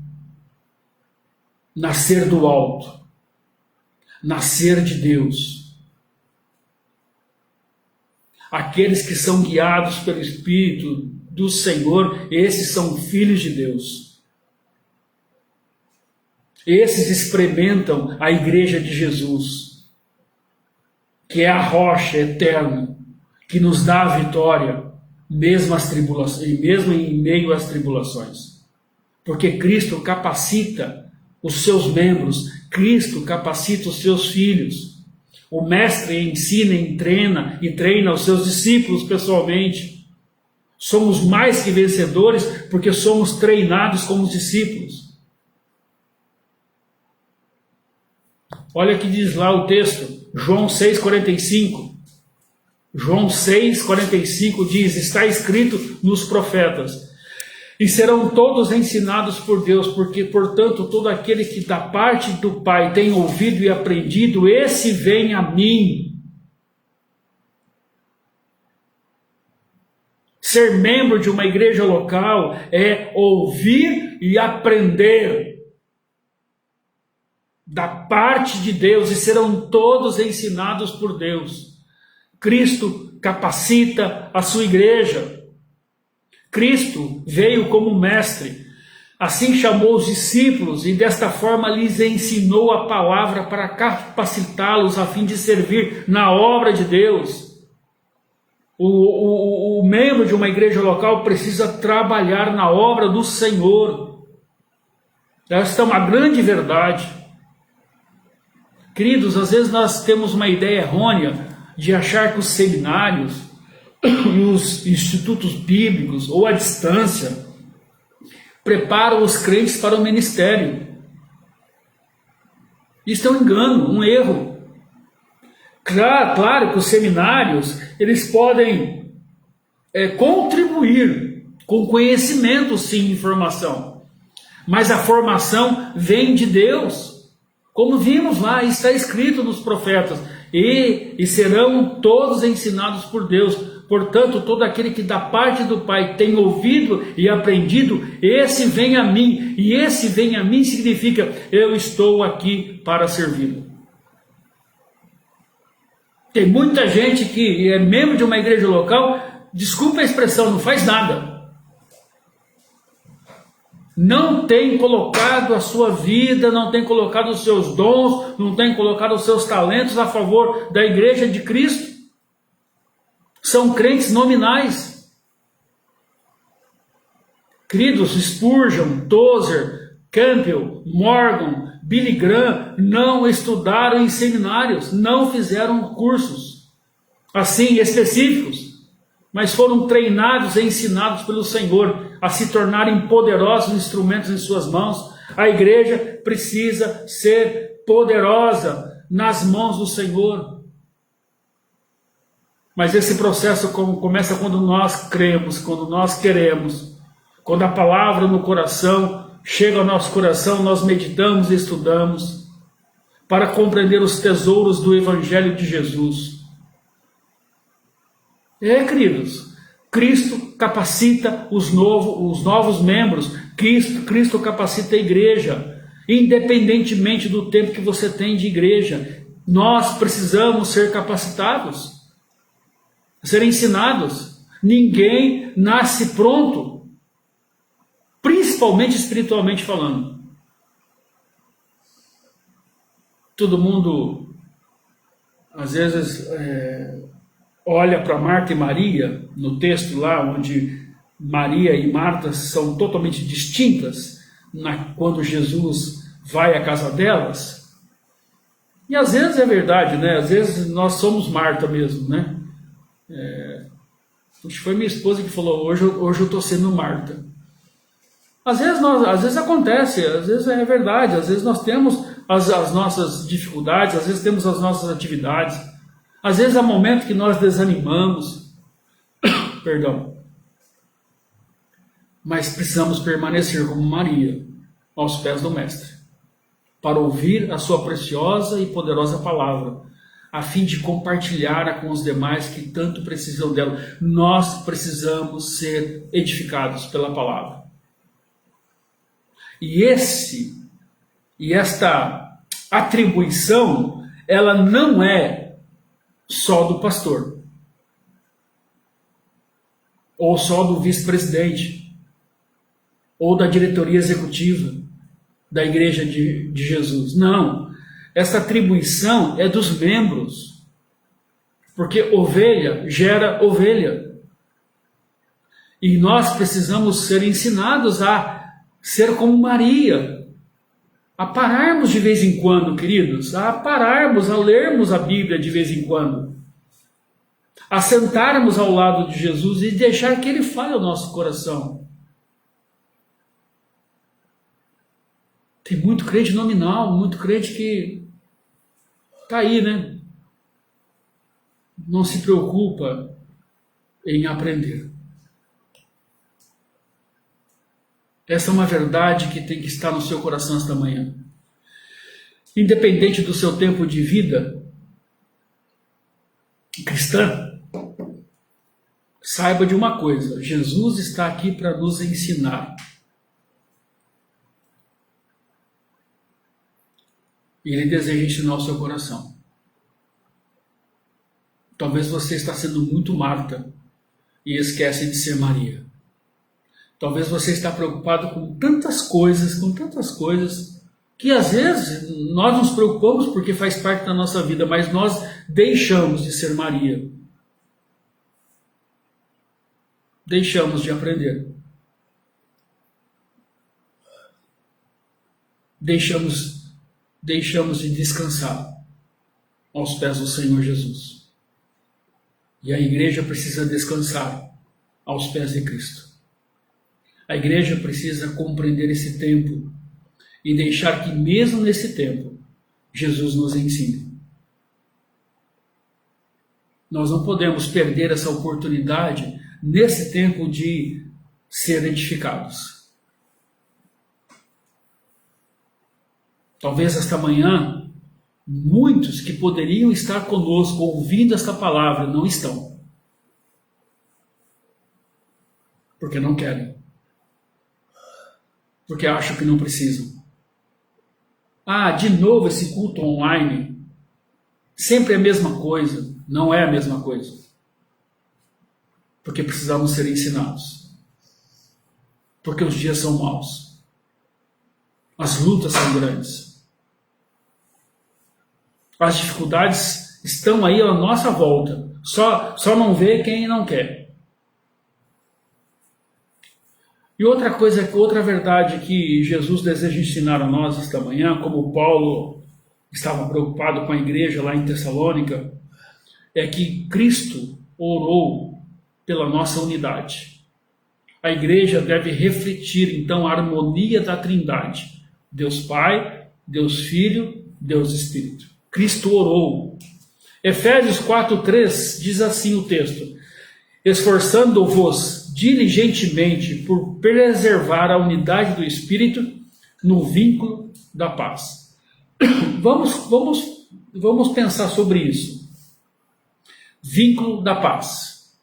Nascer do alto. Nascer de Deus. Aqueles que são guiados pelo Espírito do Senhor, esses são filhos de Deus. Esses experimentam a igreja de Jesus, que é a rocha eterna, que nos dá a vitória, mesmo em meio às tribulações. Porque Cristo capacita os seus membros, Cristo capacita os seus filhos. O mestre ensina e treina os seus discípulos pessoalmente. Somos mais que vencedores porque somos treinados como discípulos. Olha o que diz lá o texto, João 6,45. João 6,45 diz, está escrito nos profetas, e serão todos ensinados por Deus, porque, portanto, todo aquele que da parte do Pai tem ouvido e aprendido, esse vem a mim. Ser membro de uma igreja local é ouvir e aprender da parte de Deus, e serão todos ensinados por Deus. Cristo capacita a sua igreja. Cristo veio como mestre, assim chamou os discípulos e desta forma lhes ensinou a palavra para capacitá-los a fim de servir na obra de Deus. O membro de uma igreja local precisa trabalhar na obra do Senhor. Esta é uma grande verdade. Queridos, às vezes nós temos uma ideia errônea de achar que os seminários e os institutos bíblicos ou a distância preparam os crentes para o ministério. Isso é um engano, um erro. Claro que os seminários eles podem contribuir com conhecimento, sim, informação, mas a formação vem de Deus, como vimos lá, está escrito nos profetas, e serão todos ensinados por Deus. Portanto, todo aquele que da parte do Pai tem ouvido e aprendido, esse vem a mim. E esse vem a mim significa, eu estou aqui para servi-lo. Tem muita gente que é membro de uma igreja local, desculpa a expressão, não faz nada. Não tem colocado a sua vida, não tem colocado os seus dons, não tem colocado os seus talentos a favor da igreja de Cristo. São crentes nominais. Queridos, Spurgeon, Tozer, Campbell, Morgan, Billy Graham não estudaram em seminários, não fizeram cursos assim específicos, mas foram treinados e ensinados pelo Senhor a se tornarem poderosos instrumentos em suas mãos. A igreja precisa ser poderosa nas mãos do Senhor. Mas esse processo começa quando nós cremos, quando nós queremos, quando a palavra no coração chega ao nosso coração, nós meditamos e estudamos para compreender os tesouros do Evangelho de Jesus. Queridos, Cristo capacita os novos membros, Cristo capacita a igreja, independentemente do tempo que você tem de igreja. Nós precisamos ser capacitados, ser ensinados. Ninguém nasce pronto, principalmente espiritualmente falando. Todo mundo, às vezes, olha para Marta e Maria, no texto lá, onde Maria e Marta são totalmente distintas, quando Jesus vai à casa delas. E às vezes é verdade, né? Às vezes nós somos Marta mesmo, né? Acho que foi minha esposa que falou, hoje eu estou sendo Marta. Às vezes acontece, às vezes é verdade, às vezes nós temos as nossas dificuldades, às vezes temos as nossas atividades, às vezes há momentos que nós desanimamos, perdão, mas precisamos permanecer como Maria, aos pés do Mestre, para ouvir a sua preciosa e poderosa palavra, a fim de compartilhar com os demais que tanto precisam dela. Nós precisamos ser edificados pela palavra. E esta atribuição, ela não é só do pastor, ou só do vice-presidente, ou da diretoria executiva da Igreja de Jesus. Não. Essa atribuição é dos membros, porque ovelha gera ovelha. E nós precisamos ser ensinados a ser como Maria, a pararmos de vez em quando, queridos, a pararmos, a lermos a Bíblia de vez em quando, a sentarmos ao lado de Jesus e deixar que Ele fale ao nosso coração. Tem muito crente nominal, muito crente que está aí, né? Não se preocupa em aprender. Essa é uma verdade que tem que estar no seu coração esta manhã. Independente do seu tempo de vida cristã, saiba de uma coisa: Jesus está aqui para nos ensinar. E Ele deseja ensinar o seu coração. Talvez você está sendo muito Marta e esquece de ser Maria. Talvez você está preocupado com tantas coisas, que às vezes nós nos preocupamos porque faz parte da nossa vida, mas nós deixamos de ser Maria. Deixamos de aprender. Deixamos de descansar aos pés do Senhor Jesus. E a igreja precisa descansar aos pés de Cristo. A igreja precisa compreender esse tempo e deixar que mesmo nesse tempo Jesus nos ensine. Nós não podemos perder essa oportunidade nesse tempo de ser edificados. Talvez esta manhã, muitos que poderiam estar conosco ouvindo esta palavra não estão. Porque não querem. Porque acham que não precisam. De novo esse culto online. Sempre é a mesma coisa. Não é a mesma coisa. Porque precisamos ser ensinados. Porque os dias são maus. As lutas são grandes. As dificuldades estão aí à nossa volta. Só não vê quem não quer. E outra verdade que Jesus deseja ensinar a nós esta manhã, como Paulo estava preocupado com a igreja lá em Tessalônica, é que Cristo orou pela nossa unidade. A igreja deve refletir então a harmonia da Trindade. Deus Pai, Deus Filho, Deus Espírito. Cristo orou. Efésios 4:3 diz assim o texto: esforçando-vos diligentemente por preservar a unidade do Espírito no vínculo da paz. Vamos pensar sobre isso. Vínculo da paz.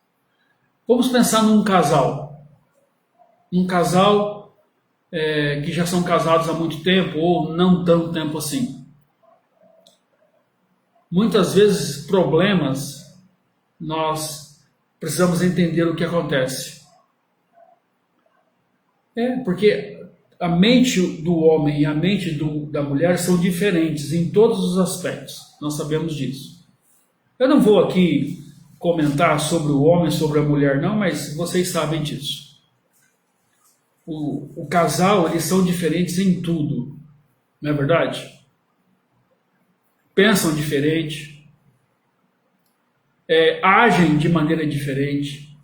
Vamos pensar num casal. Um casal que já são casados há muito tempo ou não tanto tempo assim. Muitas vezes problemas, nós precisamos entender o que acontece. Porque a mente do homem e a mente da mulher são diferentes em todos os aspectos. Nós sabemos disso. Eu não vou aqui comentar sobre o homem, sobre a mulher não, mas vocês sabem disso. O casal, eles são diferentes em tudo. Não é verdade? Pensam diferente, agem de maneira diferente.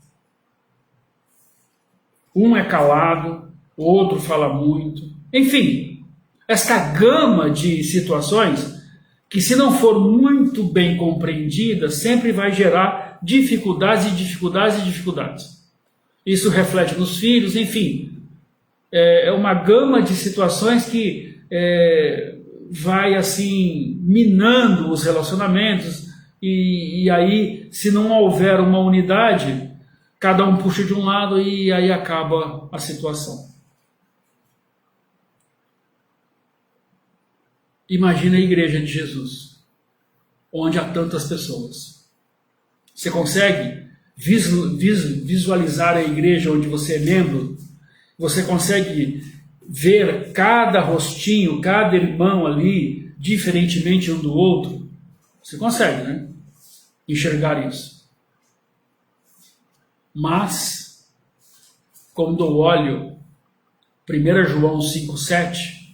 Um é calado, o outro fala muito. Enfim, esta gama de situações que, se não for muito bem compreendida, sempre vai gerar dificuldades. Isso reflete nos filhos, enfim. É uma gama de situações que vai assim minando os relacionamentos, e aí, se não houver uma unidade, cada um puxa de um lado e aí acaba a situação. Imagina a igreja de Jesus, onde há tantas pessoas. Você consegue visualizar a igreja onde você é membro? Você consegue ver cada rostinho, cada irmão ali, diferentemente um do outro? Você consegue, né? Enxergar isso. Mas, quando eu olho 1 João 5,7,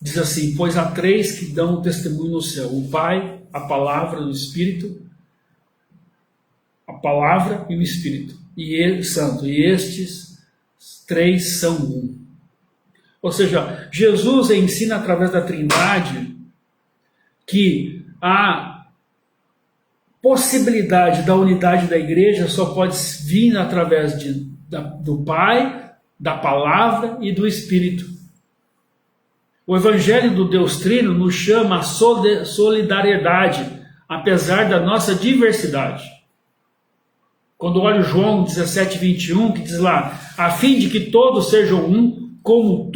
diz assim: pois há três que dão testemunho no céu: o Pai, a Palavra e o Espírito. A Palavra e o Espírito. E ele, Santo. E estes três são um. Ou seja, Jesus ensina através da Trindade que a possibilidade da unidade da igreja só pode vir através do Pai, da Palavra e do Espírito. O Evangelho do Deus Trino nos chama a solidariedade, apesar da nossa diversidade. Quando olho João 17:21, que diz lá: a fim de que todos sejam um, como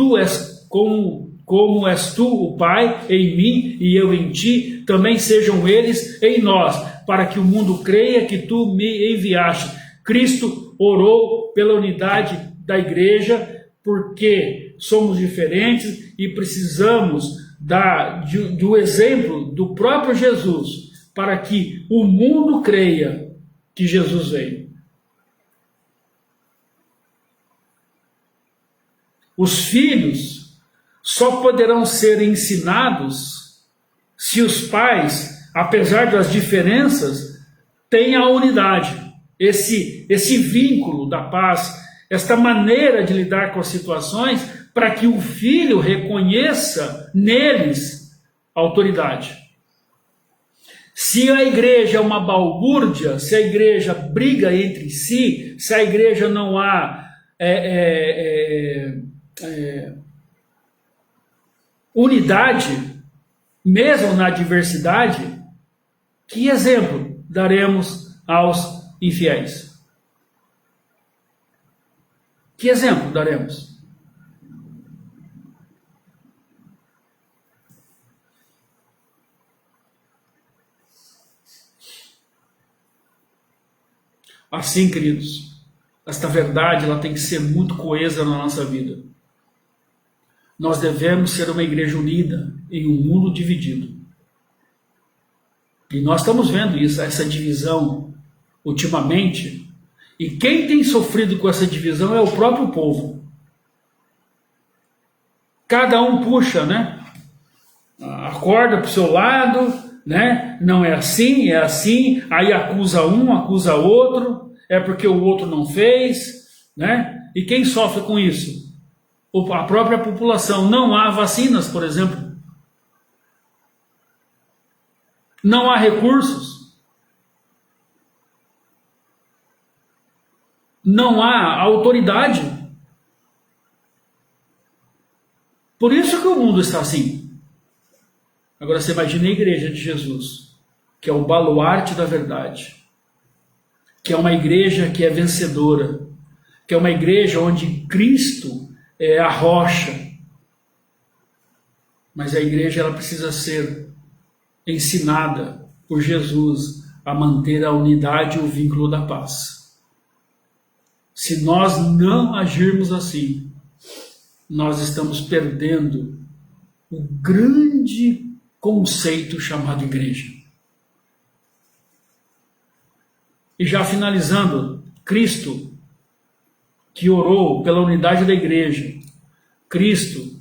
és tu, o Pai, em mim e eu em ti, também sejam eles em nós, para que o mundo creia que tu me enviaste. Cristo orou pela unidade da igreja, porque somos diferentes e precisamos do exemplo do próprio Jesus, para que o mundo creia que Jesus veio. Os filhos só poderão ser ensinados se os pais, apesar das diferenças, têm a unidade, esse vínculo da paz, esta maneira de lidar com as situações, para que o filho reconheça neles a autoridade. Se a igreja é uma balbúrdia, se a igreja briga entre si, se a igreja não há unidade, mesmo na diversidade, que exemplo daremos aos infiéis? Que exemplo daremos? Assim, queridos, esta verdade ela tem que ser muito coesa na nossa vida. Nós devemos ser uma igreja unida em um mundo dividido. E nós estamos vendo isso, essa divisão ultimamente. E quem tem sofrido com essa divisão é o próprio povo. Cada um puxa, né? A corda para o seu lado, né? Não é assim, aí acusa um, acusa outro, é porque o outro não fez, né? E quem sofre com isso? A própria população. Não há vacinas, por exemplo. Não há recursos. Não há autoridade. Por isso que o mundo está assim. Agora você imagina a igreja de Jesus, que é o baluarte da verdade, que é uma igreja que é vencedora, que é uma igreja onde Cristo é a rocha. Mas a igreja ela precisa ser ensinada por Jesus a manter a unidade e o vínculo da paz. Se nós não agirmos assim, nós estamos perdendo o grande conceito chamado igreja. E já finalizando, Cristo, que orou pela unidade da igreja, Cristo,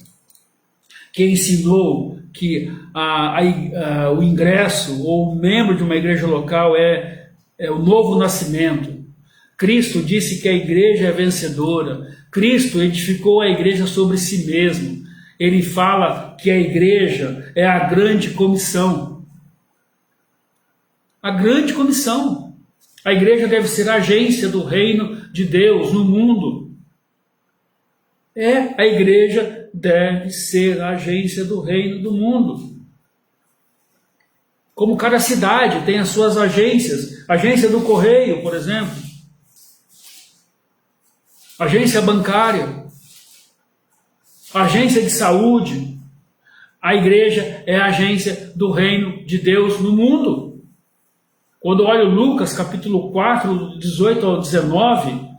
que ensinou que o ingresso ou o membro de uma igreja local é o novo nascimento. Cristo disse que a igreja é vencedora. Cristo edificou a igreja sobre si mesmo. Ele fala que a igreja é a grande comissão. A grande comissão. A igreja deve ser a agência do reino de Deus no mundo. A igreja deve ser a agência do reino do mundo. Como cada cidade tem as suas agências, agência do correio, por exemplo, agência bancária, agência de saúde. A igreja é a agência do reino de Deus no mundo. Quando olho Lucas capítulo 4, 18 ao 19,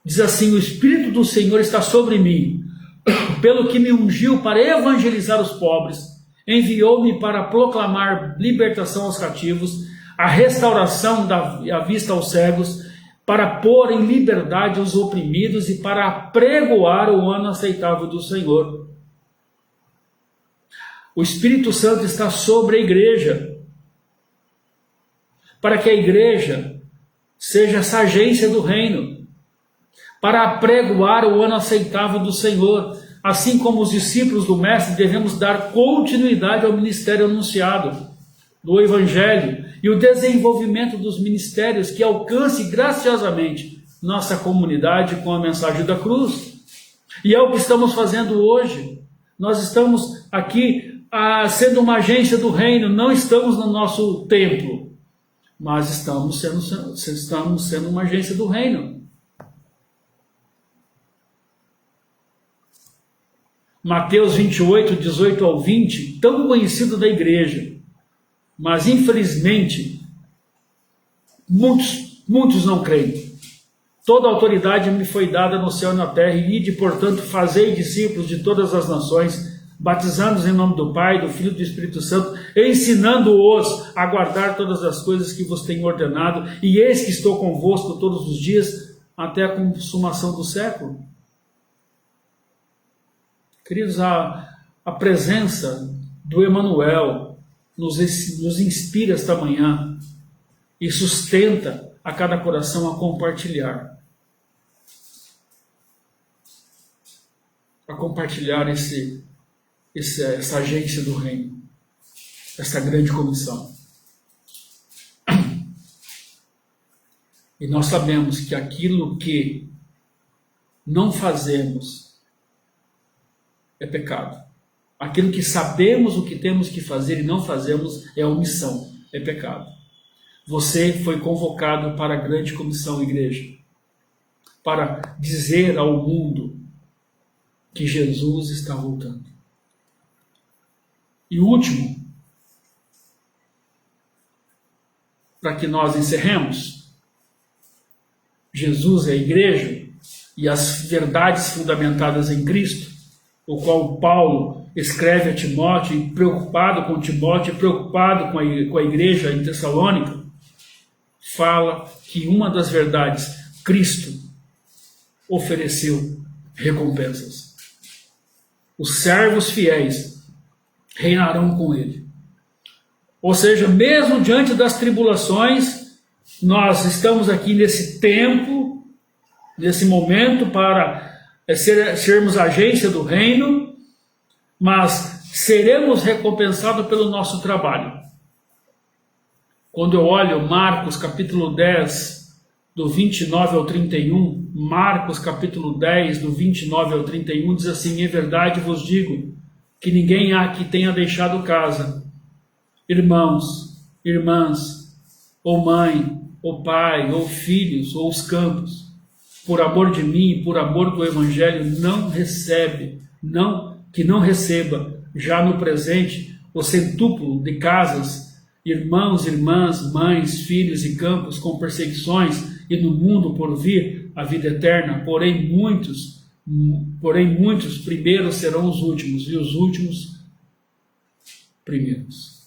diz assim: o Espírito do Senhor está sobre mim, pelo que me ungiu para evangelizar os pobres, enviou-me para proclamar libertação aos cativos, a restauração da vista aos cegos, para pôr em liberdade os oprimidos e para apregoar o ano aceitável do Senhor. O Espírito Santo está sobre a igreja, para que a igreja seja essa agência do reino, para apregoar o ano aceitável do Senhor. Assim como os discípulos do Mestre, devemos dar continuidade ao ministério anunciado do Evangelho e o desenvolvimento dos ministérios que alcance graciosamente nossa comunidade com a mensagem da cruz. E é o que estamos fazendo hoje. Nós estamos aqui sendo uma agência do reino, não estamos no nosso templo, mas estamos sendo uma agência do reino. Mateus 28, 18 ao 20, tão conhecido da igreja, mas infelizmente muitos não creem. Toda autoridade me foi dada no céu e na terra, e ide, portanto, fazei discípulos de todas as nações, batizando-os em nome do Pai, do Filho e do Espírito Santo, ensinando-os a guardar todas as coisas que vos tenho ordenado, e eis que estou convosco todos os dias, até a consumação do século. Queridos, a presença do Emanuel nos inspira esta manhã e sustenta a cada coração a compartilhar. A compartilhar essa agência do reino, essa grande comissão. E nós sabemos que aquilo que não fazemos é pecado. Aquilo que sabemos o que temos que fazer e não fazemos é omissão, é pecado. Você foi convocado para a grande comissão, igreja, para dizer ao mundo que Jesus está voltando. E o último, para que nós encerremos, Jesus é a igreja e as verdades fundamentadas em Cristo, o qual Paulo escreve a Timóteo, preocupado com Timóteo, preocupado com a igreja em Tessalônica, fala que uma das verdades, Cristo ofereceu recompensas. Os servos fiéis reinarão com ele. Ou seja, mesmo diante das tribulações, nós estamos aqui nesse tempo, nesse momento, para sermos agência do reino, mas seremos recompensados pelo nosso trabalho. Quando eu olho Marcos capítulo 10, do 29 ao 31, Marcos capítulo 10, do 29 ao 31, diz assim: em verdade vos digo que ninguém há que tenha deixado casa, irmãos, irmãs, ou mãe, ou pai, ou filhos, ou os campos, por amor de mim e por amor do Evangelho, que não receba já no presente o centúplo de casas, irmãos, irmãs, mães, filhos e campos com perseguições, e no mundo por vir a vida eterna. Porém muitos primeiros serão os últimos, e os últimos primeiros.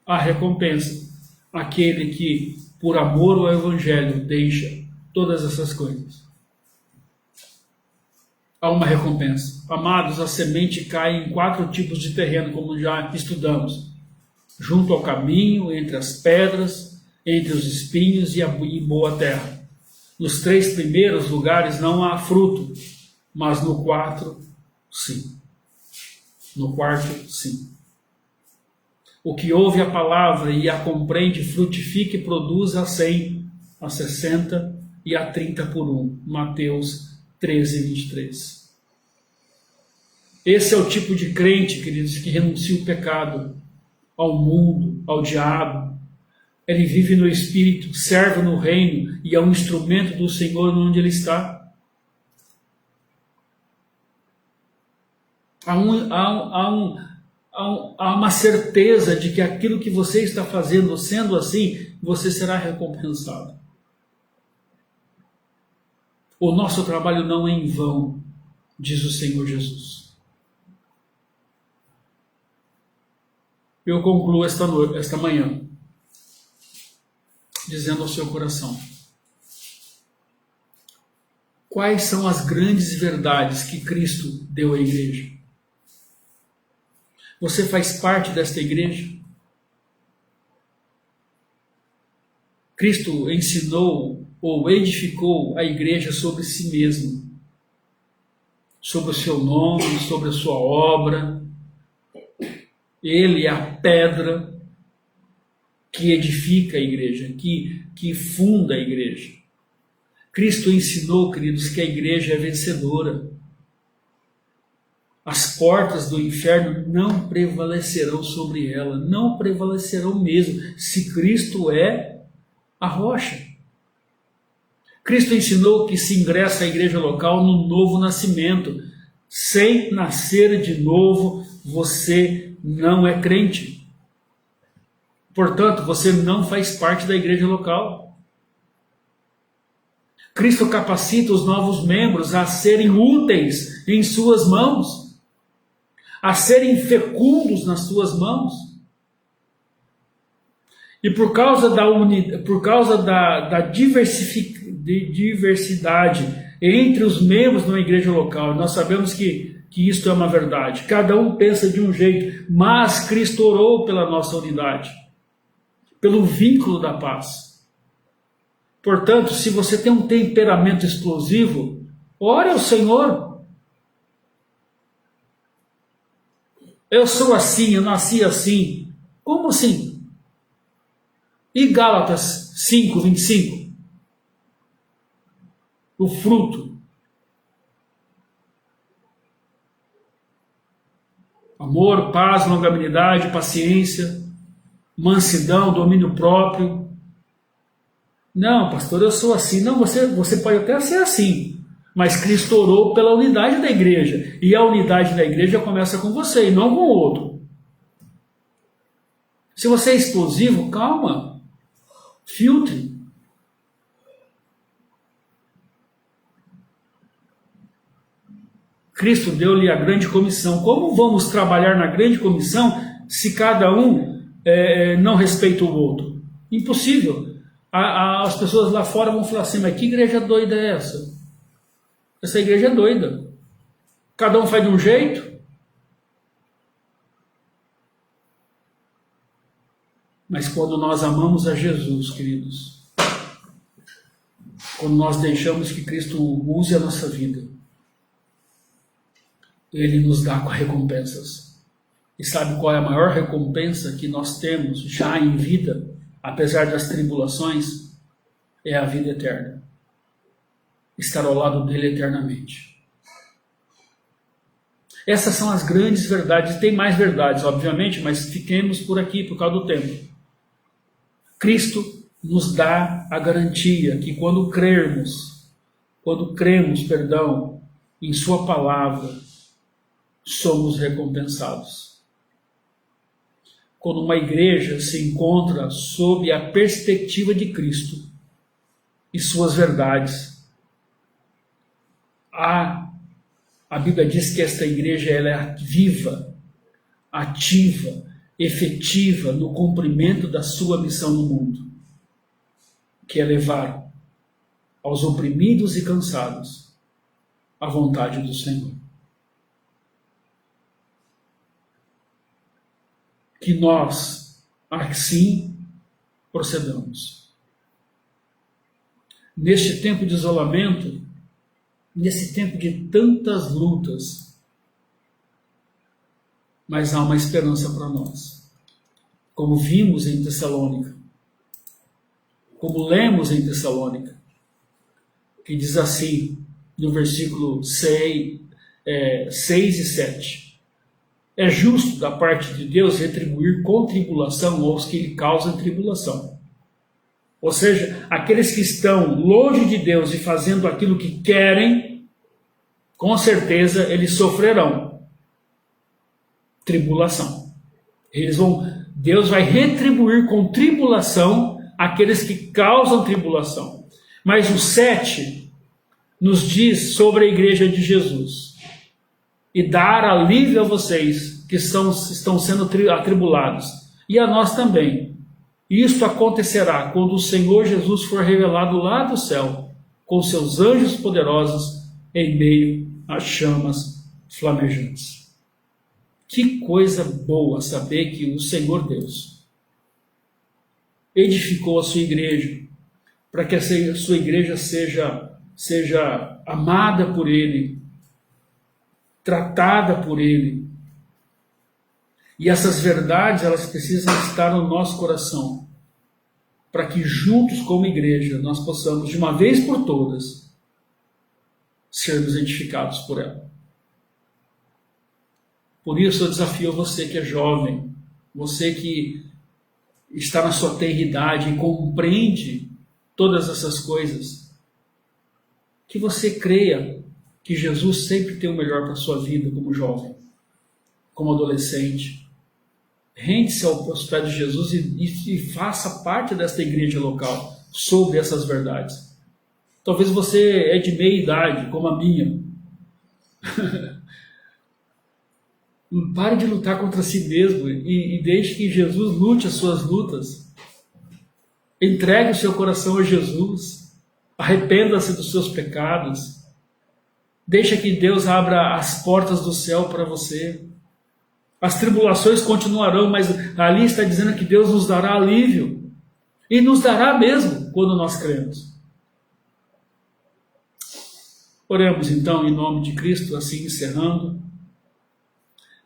A recompensa, aquele que por amor ao Evangelho deixa todas essas coisas. Há uma recompensa. Amados, a semente cai em 4 tipos de terreno, como já estudamos: junto ao caminho, entre as pedras, entre os espinhos e em boa terra. Nos 3 primeiros lugares não há fruto, mas no 4, sim. No 4, sim. O que ouve a palavra e a compreende frutifica e produz a 100, a 60 e a 30 por 1. Mateus 13, 23. Esse é o tipo de crente, queridos, que renuncia o pecado ao mundo, ao diabo. Ele vive no Espírito, serve no reino e é um instrumento do Senhor onde ele está. Há uma certeza de que aquilo que você está fazendo, sendo assim, você será recompensado. O nosso trabalho não é em vão, diz o Senhor Jesus. Eu concluo esta manhã dizendo ao seu coração: quais são as grandes verdades que Cristo deu à igreja? Você faz parte desta igreja? Cristo ensinou ou edificou a igreja sobre si mesmo, sobre o seu nome, sobre a sua obra. Ele é a pedra que edifica a igreja, que funda a igreja. Cristo ensinou, queridos, que a igreja é vencedora. As portas do inferno não prevalecerão sobre ela, não prevalecerão mesmo, se Cristo é a rocha. Cristo ensinou que se ingressa à igreja local no novo nascimento. Sem nascer de novo, você não é crente. Portanto, você não faz parte da igreja local. Cristo capacita os novos membros a serem úteis em suas mãos, a serem fecundos nas suas mãos. E por causa da diversidade entre os membros de uma igreja local, nós sabemos que isto é uma verdade. Cada um pensa de um jeito, mas Cristo orou pela nossa unidade, pelo vínculo da paz. Portanto, se você tem um temperamento explosivo, ore ao Senhor. Eu sou assim, eu nasci assim. Como assim? E Gálatas 5:25? O fruto. Amor, paz, longanimidade, paciência, mansidão, domínio próprio. Não, pastor, eu sou assim. Não, você pode até ser assim, mas Cristo orou pela unidade da igreja, e a unidade da igreja começa com você e não com o outro. Se você é explosivo, calma, filtre. Cristo deu-lhe a grande comissão. Como vamos trabalhar na grande comissão se cada um não respeita o outro? Impossível. As pessoas lá fora vão falar assim: mas que igreja doida é essa? Essa igreja é doida. Cada um faz de um jeito. Mas quando nós amamos a Jesus, queridos, quando nós deixamos que Cristo use a nossa vida, Ele nos dá recompensas. E sabe qual é a maior recompensa que nós temos já em vida, apesar das tribulações? É a vida eterna. Estar ao lado dele eternamente. Essas são as grandes verdades. Tem mais verdades, obviamente, mas fiquemos por aqui por causa do tempo. Cristo nos dá a garantia que quando cremos, em sua palavra, somos recompensados. Quando uma igreja se encontra sob a perspectiva de Cristo e suas verdades, a Bíblia diz que esta igreja ela é viva, ativa, efetiva no cumprimento da sua missão no mundo, que é levar aos oprimidos e cansados a vontade do Senhor. Que nós, assim, procedamos. Neste tempo de isolamento, nesse tempo de tantas lutas, mas há uma esperança para nós. Como vimos em Tessalônica, como lemos em Tessalônica, que diz assim, no versículo 6 e 7, é justo da parte de Deus retribuir com tribulação aos que lhe causam tribulação. Ou seja, aqueles que estão longe de Deus e fazendo aquilo que querem, com certeza eles sofrerão tribulação. Deus vai retribuir com tribulação aqueles que causam tribulação. Mas o 7 nos diz sobre a igreja de Jesus: e dar alívio a vocês que estão sendo atribulados, e a nós também. Isto acontecerá quando o Senhor Jesus for revelado lá do céu, com seus anjos poderosos, em meio às chamas flamejantes. Que coisa boa saber que o Senhor Deus edificou a sua igreja, para que a sua igreja seja amada por Ele, tratada por Ele. E essas verdades, elas precisam estar no nosso coração, para que juntos como igreja nós possamos, de uma vez por todas, sermos edificados por ela. Por isso eu desafio você que é jovem, você que está na sua tenridade e compreende todas essas coisas, que você creia que Jesus sempre tem o melhor para a sua vida como jovem, como adolescente. Rende-se aos pés de Jesus e faça parte desta igreja local sobre essas verdades. Talvez você é de meia idade, como a minha. Pare de lutar contra si mesmo e deixe que Jesus lute as suas lutas. Entregue o seu coração a Jesus. Arrependa-se dos seus pecados. Deixa que Deus abra as portas do céu para você. As tribulações continuarão, mas ali está dizendo que Deus nos dará alívio. E nos dará mesmo quando nós cremos. Oremos então em nome de Cristo, assim encerrando.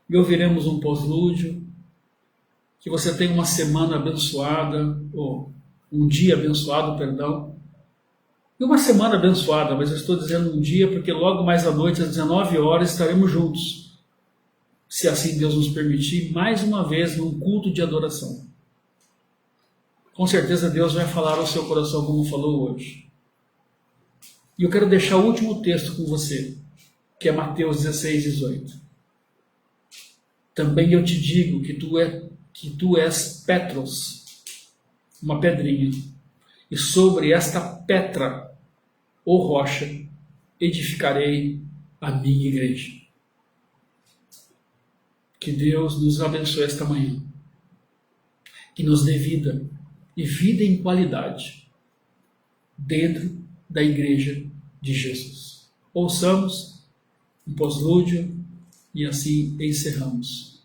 E ouviremos um pós-lúdio. Que você tenha uma semana abençoada, ou um dia abençoado, perdão. E uma semana abençoada, mas eu estou dizendo um dia porque logo mais à noite, às 19 horas, estaremos juntos. Se assim Deus nos permitir, mais uma vez num culto de adoração. Com certeza Deus vai falar ao seu coração como falou hoje. E eu quero deixar o último texto com você, que é Mateus 16, 18. Também eu te digo que tu és Petros, uma pedrinha, e sobre esta pedra, ou rocha, edificarei a minha igreja. Que Deus nos abençoe esta manhã. Que nos dê vida, e vida em qualidade, dentro da igreja de Jesus. Ouçamos um pós-lúdio e assim encerramos.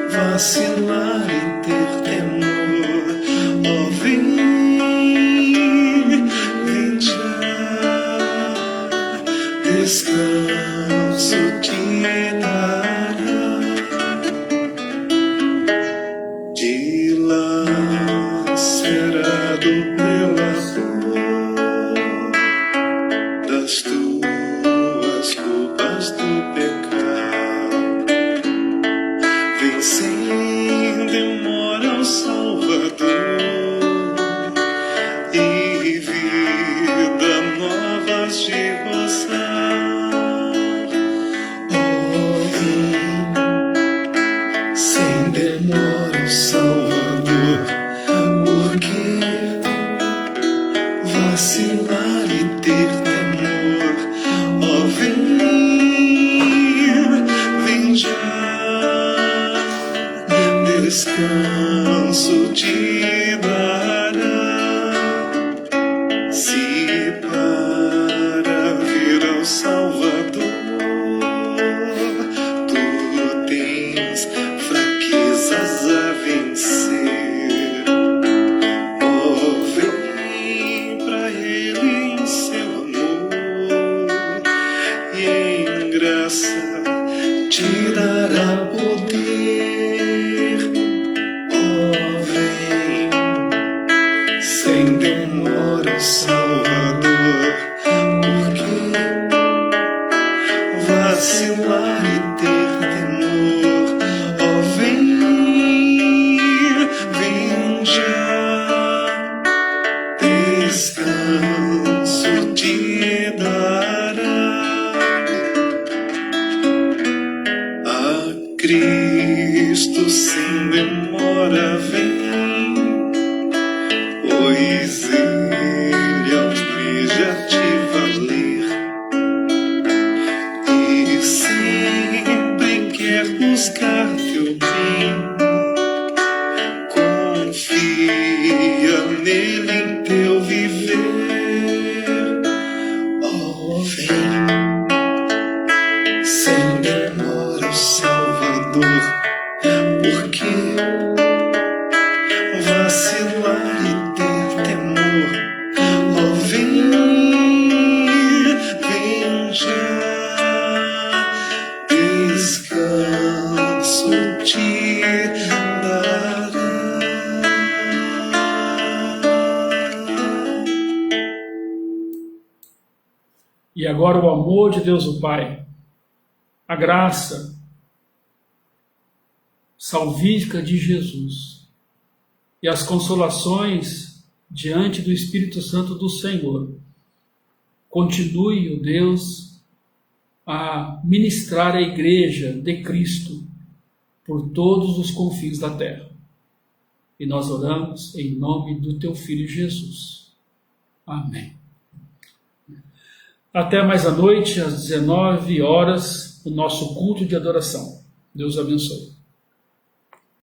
Vacilar e ter temor, vem já, descanso te dará, de lá te dará. Se para vir ao Salvador tu tens fraquezas a vencer, oh, vem pra Ele em seu amor e em graça te dará poder. Oh, vem sem demora ao Salvador, porque vacilar e ter temor. Oh, vem, vem já, descanso te dará. A Cristo sem demora vem, pois Ele almeja te valer e sempre quer buscar teu bem. Confia nele em teu viver. Oh, vem sem demora ao Salvador, porque vacilar e ter temor. Oh, vem, vem já, descanso te dará. E agora o amor de Deus o Pai, a graça salvífica de Jesus e as consolações diante do Espírito Santo do Senhor, continue o Deus a ministrar a igreja de Cristo por todos os confins da terra. E nós oramos em nome do teu Filho Jesus. Amém. Até mais à noite, às 19 horas, o nosso culto de adoração. Deus abençoe.